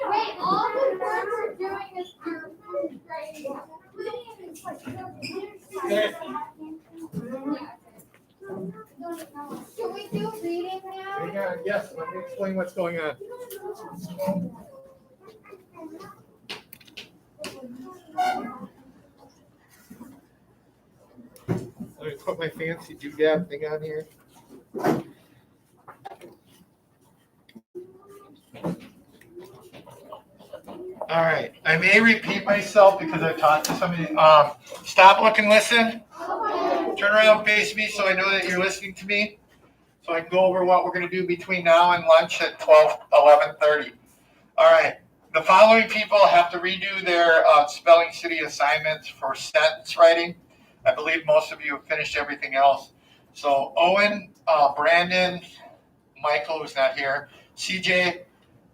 Wait, all the work we're doing is for grade. Can we do reading now? Hang on, yes, let me explain what's going on. Let me put my fancy doodad thing on here. All right, I may repeat myself because I've talked to somebody. Stop, look, and listen. Turn around, face me, so I know that you're listening to me. So I can go over what we're going to do between now and lunch at 11:30. All right, the following people have to redo their Spelling City assignments for sentence writing. I believe most of you have finished everything else. So Owen, Brandon, Michael, who's not here, CJ,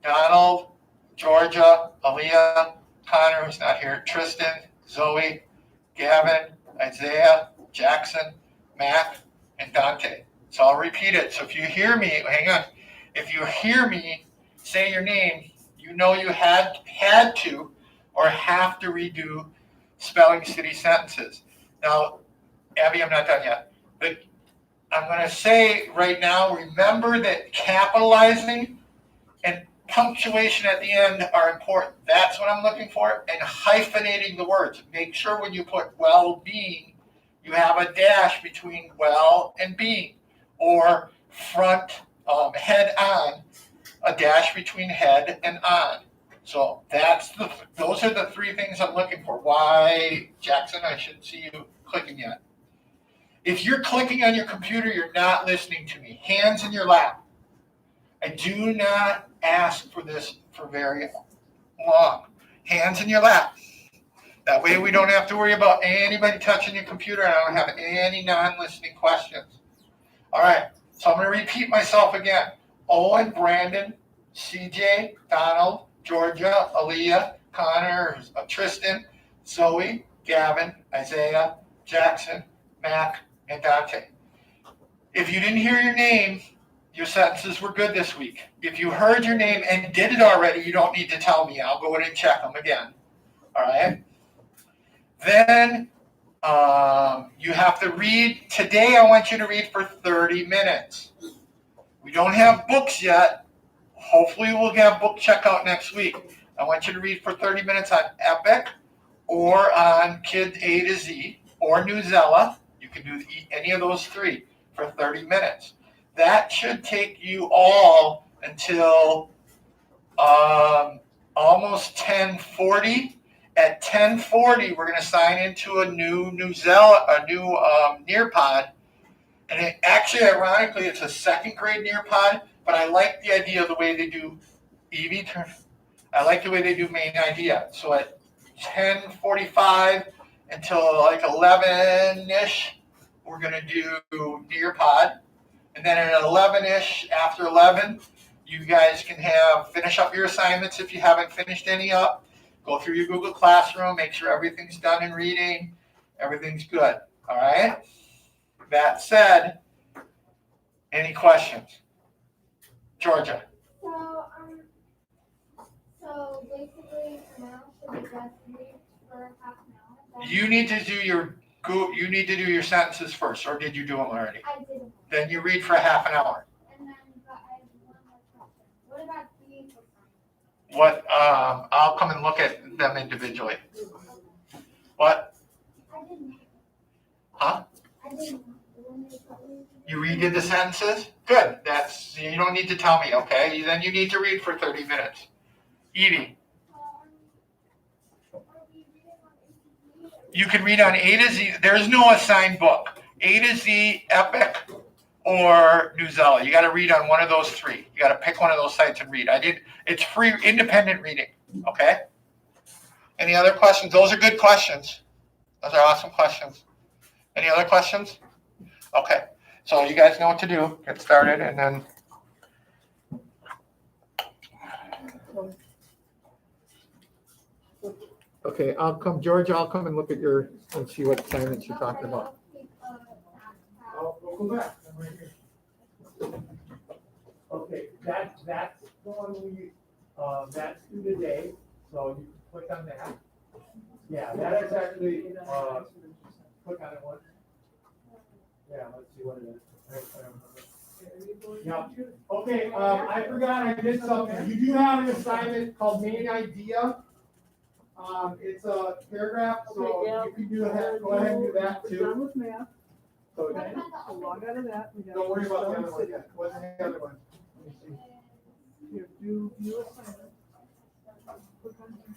Donald, Georgia, Aaliyah, Connor, who's not here, Tristan, Zoe, Gavin, Isaiah, Jackson, Mac, and Dante. So I'll repeat it. So if you hear me, hang on. If you hear me say your name, you know you had to or have to redo Spelling City sentences. Now, Abby, I'm not done yet. But I'm going to say right now, remember that capitalizing and punctuation at the end are important. That's what I'm looking for. And hyphenating the words. Make sure when you put well-being, you have a dash between well and being. Or front, head on, a dash between head and on. So those are the three things I'm looking for. Why, Jackson, I shouldn't see you clicking yet. If you're clicking on your computer, you're not listening to me. Hands in your lap. I do not ask for this for very long. Hands in your lap. That way we don't have to worry about anybody touching your computer, and I don't have any non-listening questions. All right, so I'm going to repeat myself again. Owen, Brandon, CJ, Donald, Georgia, Aaliyah, Connor, Tristan, Zoe, Gavin, Isaiah, Jackson, Mac, and Dante. If you didn't hear your name, your sentences were good this week. If you heard your name and did it already, you don't need to tell me. I'll go in and check them again. All right? Then you have to read. Today I want you to read for 30 minutes. We don't have books yet. Hopefully we'll have book checkout next week. I want you to read for 30 minutes on Epic or on Kid A to Z or Newsela. You can do any of those three for 30 minutes. That should take you all until almost 10:40. At 10:40, we're going to sign into a new Nearpod. And actually, ironically, it's a second grade Nearpod, but I like the idea of the way they do Evie. I like the way they do Main Idea. So at 10:45 until like 11-ish, we're going to do Nearpod. And then at 11-ish, after 11, you guys can finish up your assignments if you haven't finished any up. Go through your Google Classroom, make sure everything's done in reading, everything's good, all right? That said, any questions? Georgia. So basically now should we just read for half an hour? You need to do your sentences first, or did you do them already? I didn't. Then you read for half an hour. And then, but I have one more question. What about these? I'll come and look at them individually. What? I didn't. Huh? I didn't. You redid the sentences? Good. You don't need to tell me, okay? Then you need to read for 30 minutes. Edie. You can read on A to Z. There's no assigned book. A to Z, Epic, or Newsela. You got to read on one of those three. You got to pick one of those sites and read. It's free, independent reading. Okay? Any other questions? Those are good questions. Those are awesome questions. Any other questions? Okay. So you guys know what to do. Get started, and then Okay, I'll come, George, I'll come and look at your, and see what assignments you're talking about. We'll go back. I'm right here. Okay, that's the one that's due today, so you can click on that. Yeah, that is actually, click on it once. Yeah, let's see what it is. I don't remember. Yeah, okay, I forgot, I did something. You do have an assignment called main idea. It's a paragraph, so you can go ahead and do that We're too. done with math, So, okay, so log out of that. We got don't worry about the Stone other one City. yet. What's the other one? Let me see. Here, do view assignment. Click on here.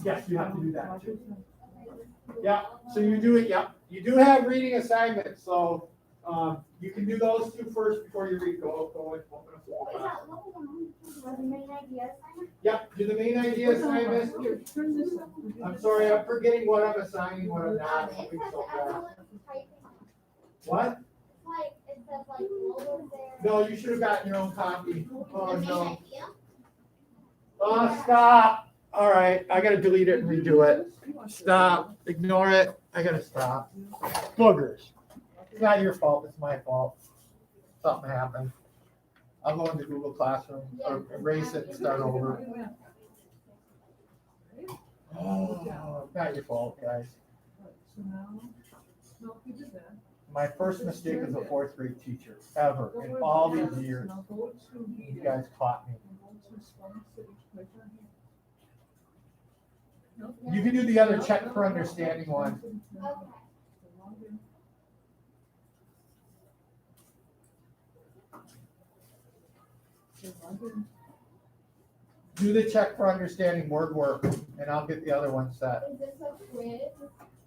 Yes, you have to do that Log too. in. Yeah, so you do it, yeah. You do have reading assignments, so, you can do those two first before you read. Go and open up the Is class. that what was the main idea assignment? Yep, do the main idea assignment. Here, turn this up. We did I'm this. sorry, I'm forgetting what I'm assigning, what I'm not. It I'm says so fast. everyone's typing. What? It's like, it says like lower there. No, you should have gotten your own copy. Oh, The main no. idea? Oh, stop. All right, I gotta delete it and redo it. Stop, ignore it. I gotta stop. Boogers. It's not your fault, it's my fault. Something happened. I'll go into Google Classroom, or erase it and start over. Oh, not your fault, guys. So now, no, we did that. My first mistake as a fourth grade teacher, ever, Don't in worry all about these that. years. Now go to You media. guys caught me. And go to Stone City, right down here. Nope. You can do the other check for understanding one. Okay. So log in. So log in. Do the check for understanding word work, and I'll get the other one set. Is this a quiz?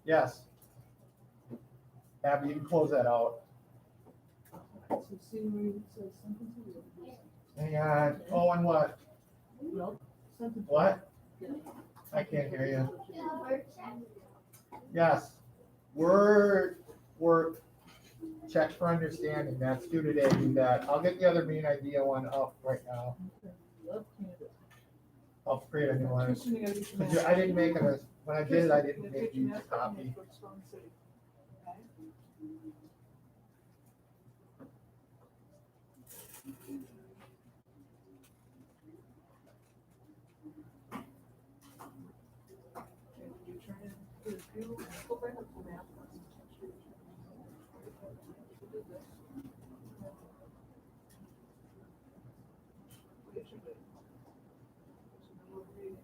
Yes. Abby, you can close that out. So see where it says sentences. Hang on. Oh, and what? Well, sentences. What? I can't hear you. Yeah, word check. Yes. Word work, check for understanding. That's due today. Do that. I'll get the other main idea one up right now. Okay. Left-handed. I'll create a new one. Tuition, you gotta do some Because math. I didn't make it, when I did it, I Tuition, didn't you make gotta you take a math copy. and go to Stone City. Okay? Okay, you turn in the view, go back up to math. You did this. What is your grade? So now we're reading.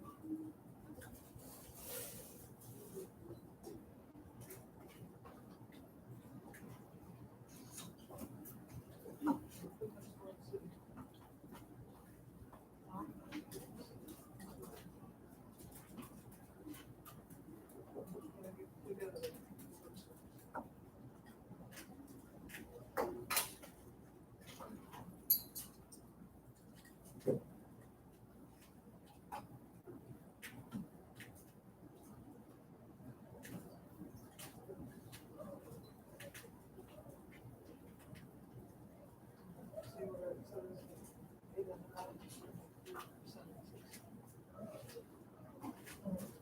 See where it says eight and nine sentences.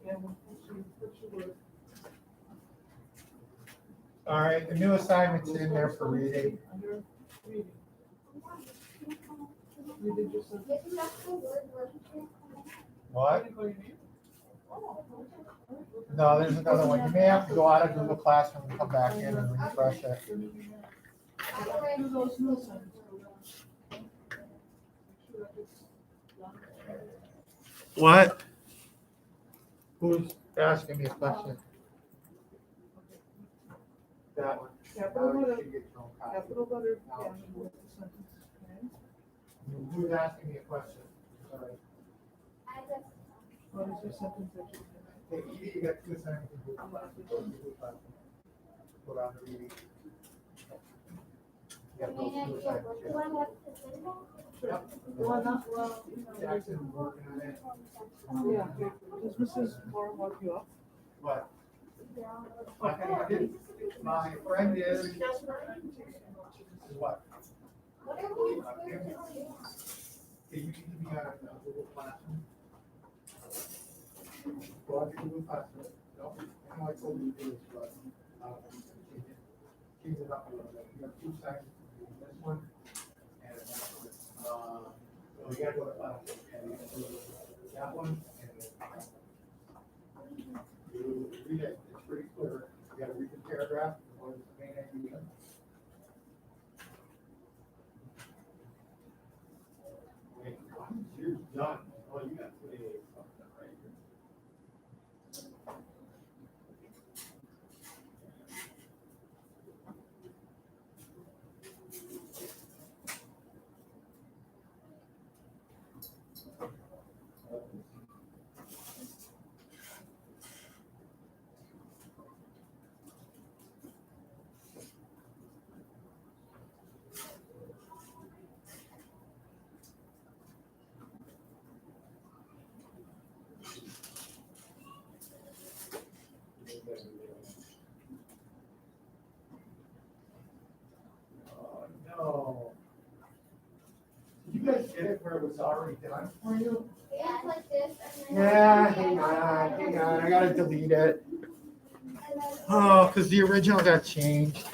And we'll put your word. All right, the new assignment's in there for reading. Under reading. You did your sentence. Isn't that the word check? What? Anything you need? Oh, okay. No, there's another one. You may have to go out of Google Classroom and come back in and refresh it. Do those new sentences. Make sure that it's done. What? Who's asking me a question? That one. Capital letter, You get your own copy. capital letter, capital with the sentence, okay? Who's asking me a question? Sorry. I just. What is your sentence that you Hey, Edie, you got two assignments in Google Classroom. Put on the reading. You got those two assignments. Do I have to send that? Yep. Well, not, well, you know, there's a- Jackson working on it. yeah, okay. Does Mrs. Moore walk you up? What? Okay. My friend is, what? Whatever you do. Hey, you need to be on Google Classroom. go out to the class, no, I know I told you to do this, but, change it up a little bit. You have two signs, this one and that one. So you gotta go to class, and you gotta do that one and then. You read it, it's pretty clear. You gotta read the paragraph, what is the main idea. Wait, once you're done, oh, you got to put something right here. Oh, no. Did you guys get it where it was already done for you? Yeah, it's like this. And then Yeah, hang on, I gotta delete it. Oh, because the original got changed.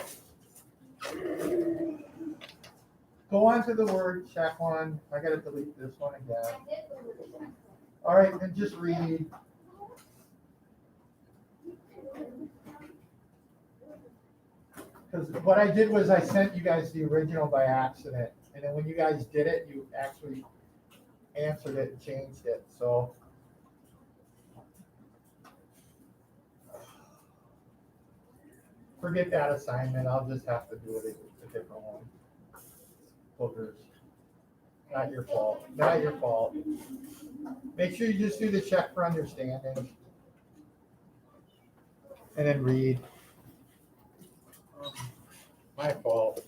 Go on to the word, check one. I gotta delete this one again. All right, then just read. Because what I did was I sent you guys the original by accident. And then when you guys did it, you actually answered it and changed it, so. Forget that assignment, I'll just have to do it a different one. Boogers. Not your fault, not your fault. Make sure you just do the check for understanding. And then read. My fault.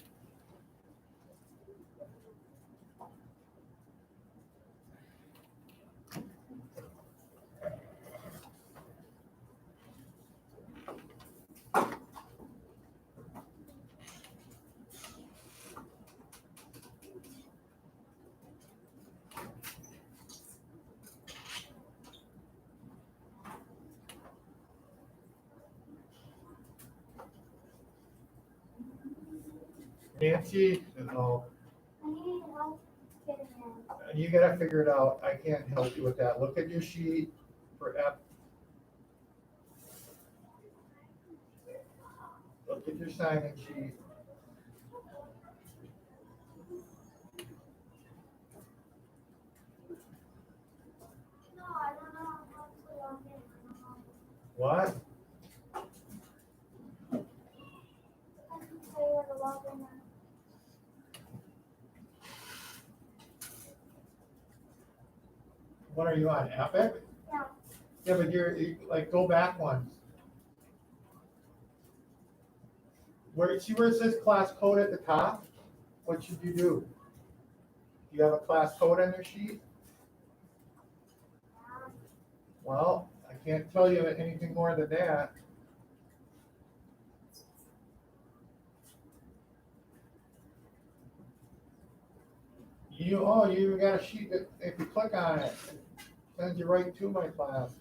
Nancy, no, I need help getting in. you gotta figure it out. I can't help you with that. Look at your sheet for F. Look at your sign-in sheet. No, I don't know how to log in. I don't know. What? I can say where to log in. What are you on, Epic? Yeah. Yeah, but like, go back one. See where it says class code at the top? What should you do? Do you have a class code on your sheet? Well, I can't tell you anything more than that. You got a sheet that if you click on it, it sends you right to my class.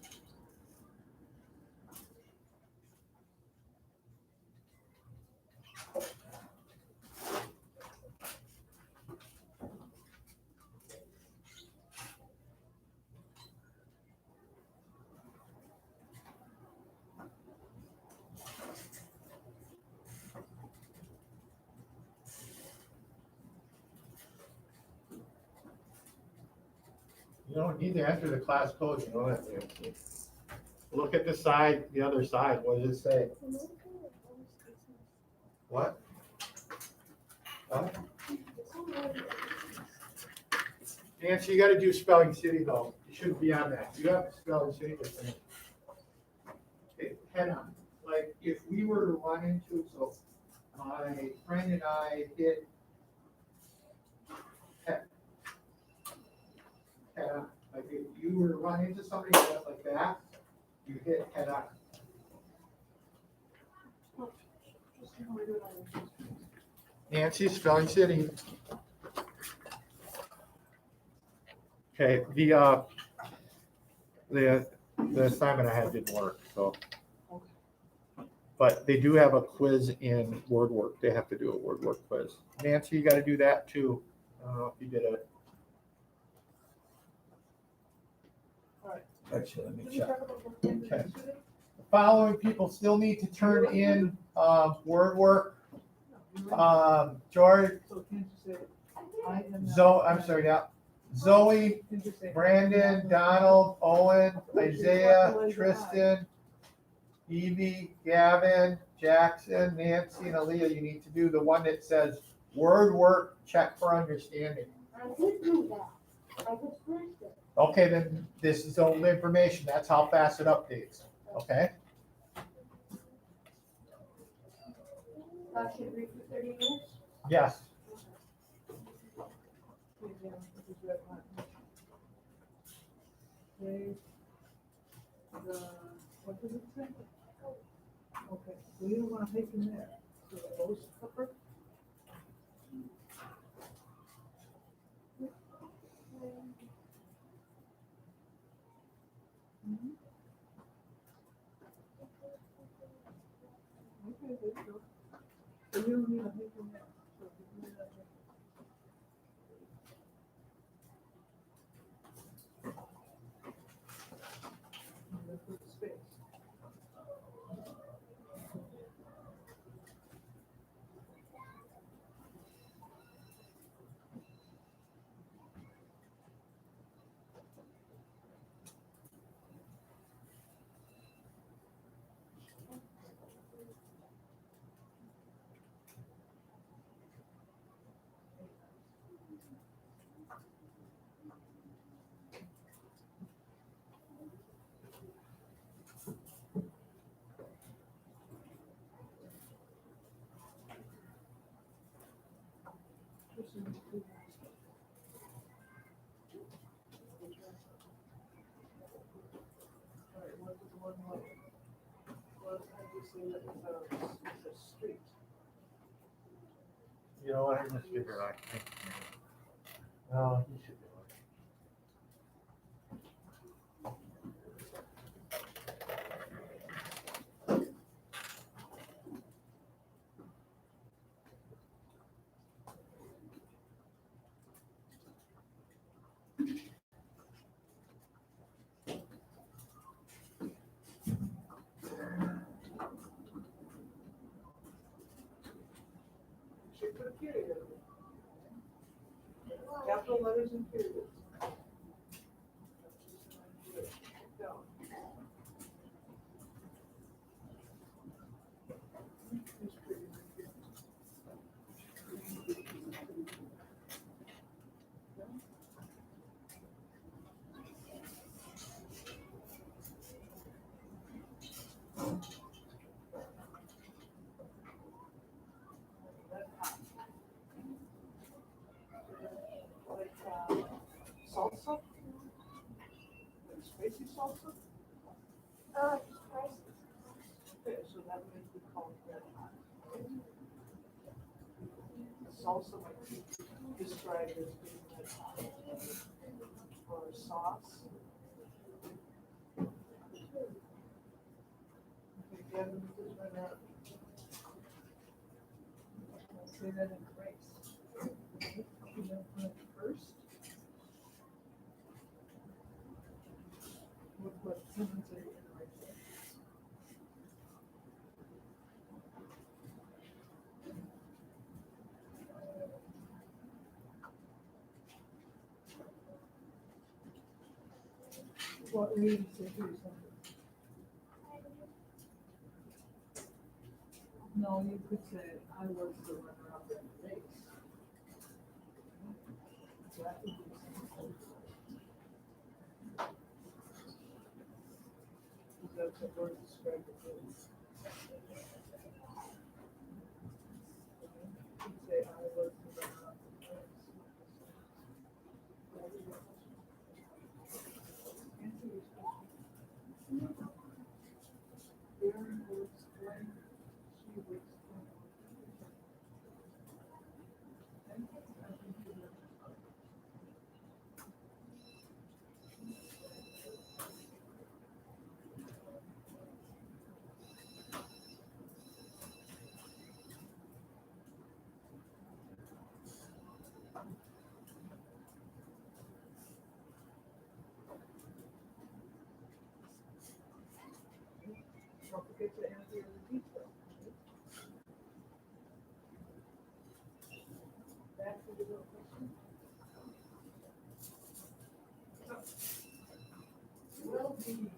You don't need to enter the class code, you know that. Look at the side, the other side, what does it say? What? What? Nancy, you gotta do spelling city though, you shouldn't be on that, you have spelling city to finish. Okay, head on, like, if we were to run into, so my friend and I hit head on, like if you were to run into somebody just like that, you hit head on. Just how we do it on the- Nancy, spelling city. Okay, the assignment I had didn't work, so. But they do have a quiz in word work. They have to do a word work quiz. Nancy, you gotta do that too. I don't know if you did it. Actually, let me Did we check. talk about book things Okay. yesterday? The following people still need to turn in, word work. No, you were- George, So can't you say, I am not. I'm sorry, yeah. Zoe, Can't you say, Brandon, Donald, Owen, Isaiah, Tristan, Evie, Gavin, Jackson, Nancy, and Aaliyah, you need to do the one that says word work, check for understanding. I did do that. I just finished it. Okay, then this is old information. That's how fast it updates, okay? I should read for 30 minutes. Yes. Okay, yeah, this is red line. Okay. What does it say? Okay, so you don't want to take in there, so the host cover. Mhm. Okay, there you go. So you don't need a make in there. So you need a- And then put space. This is too much. All right, what is one more? Well, I just say that it's a street. You know what, I just figured I think. No, he should do it. Should put a period. Capital letters and periods. Down. These periods and periods. Like, salsa? Like spicy salsa? Spicy. Okay, so that would be called red hot. The salsa might be described as being red hot. Or sauce. Okay, Gavin, this right now. Say that in grace. You know, first. What sentence are you gonna write there? What are you gonna say to yourself? No, you could say, I was the runner-up in the race. That would be something. Because that's a word to describe the race. You could say, I was the runner-up in the race. Answer your question. Aaron will explain, she will explain. Don't forget to enter the details. Back to the little question. Well-being.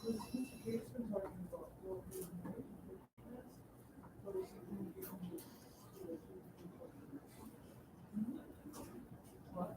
This Jason talking about well-being, right? What is it? What?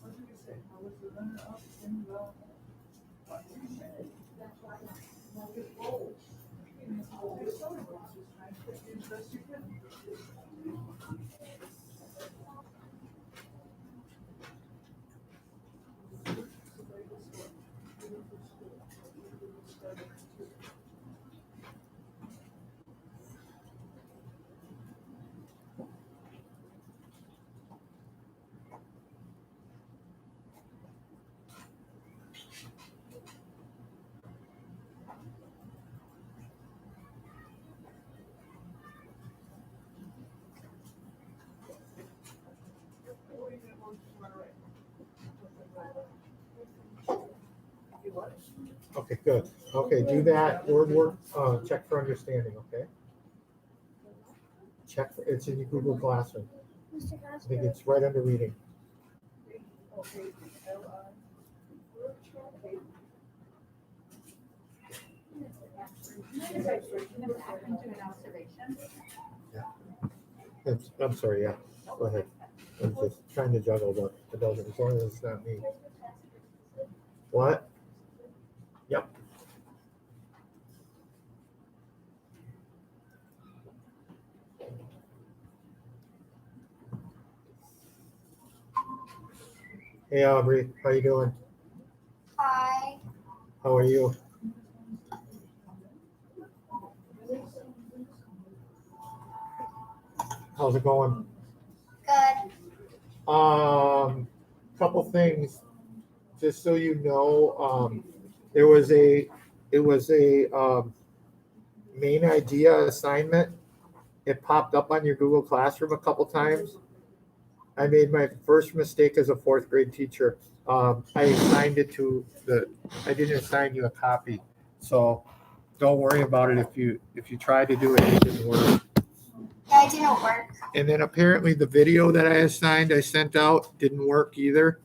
What did you say? How was the runner up in the? What did you say? That's why I want it bold. It's always so bold. Just try to put it as best you can. Okay, good. Okay, do that word work, check for understanding, okay? Check, it's in your Google Classroom. Mr. I think it's right under reading. I'm sorry, yeah, go ahead. I'm just trying to juggle, but it doesn't, as long as it's not me. What? Yep. Hey Aubrey, how you doing? Hi. How are you? How's it going? Good. Couple things, just so you know, it was a main idea assignment. It popped up on your Google Classroom a couple times. I made my first mistake as a fourth grade teacher. I assigned it to I didn't assign you a copy. So don't worry about it if you tried to do it, it didn't work. Yeah, it didn't work. And then apparently the video that I sent out didn't work either.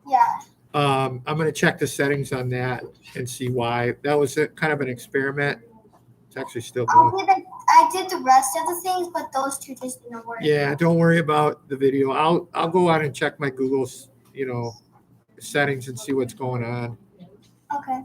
Yeah. I'm gonna check the settings on that and see why. That was kind of an experiment. It's actually still going. I I did the rest of the things, but those two just didn't work. Yeah, don't worry about the video. I'll go on and check my Google's, settings and see what's going on. Okay.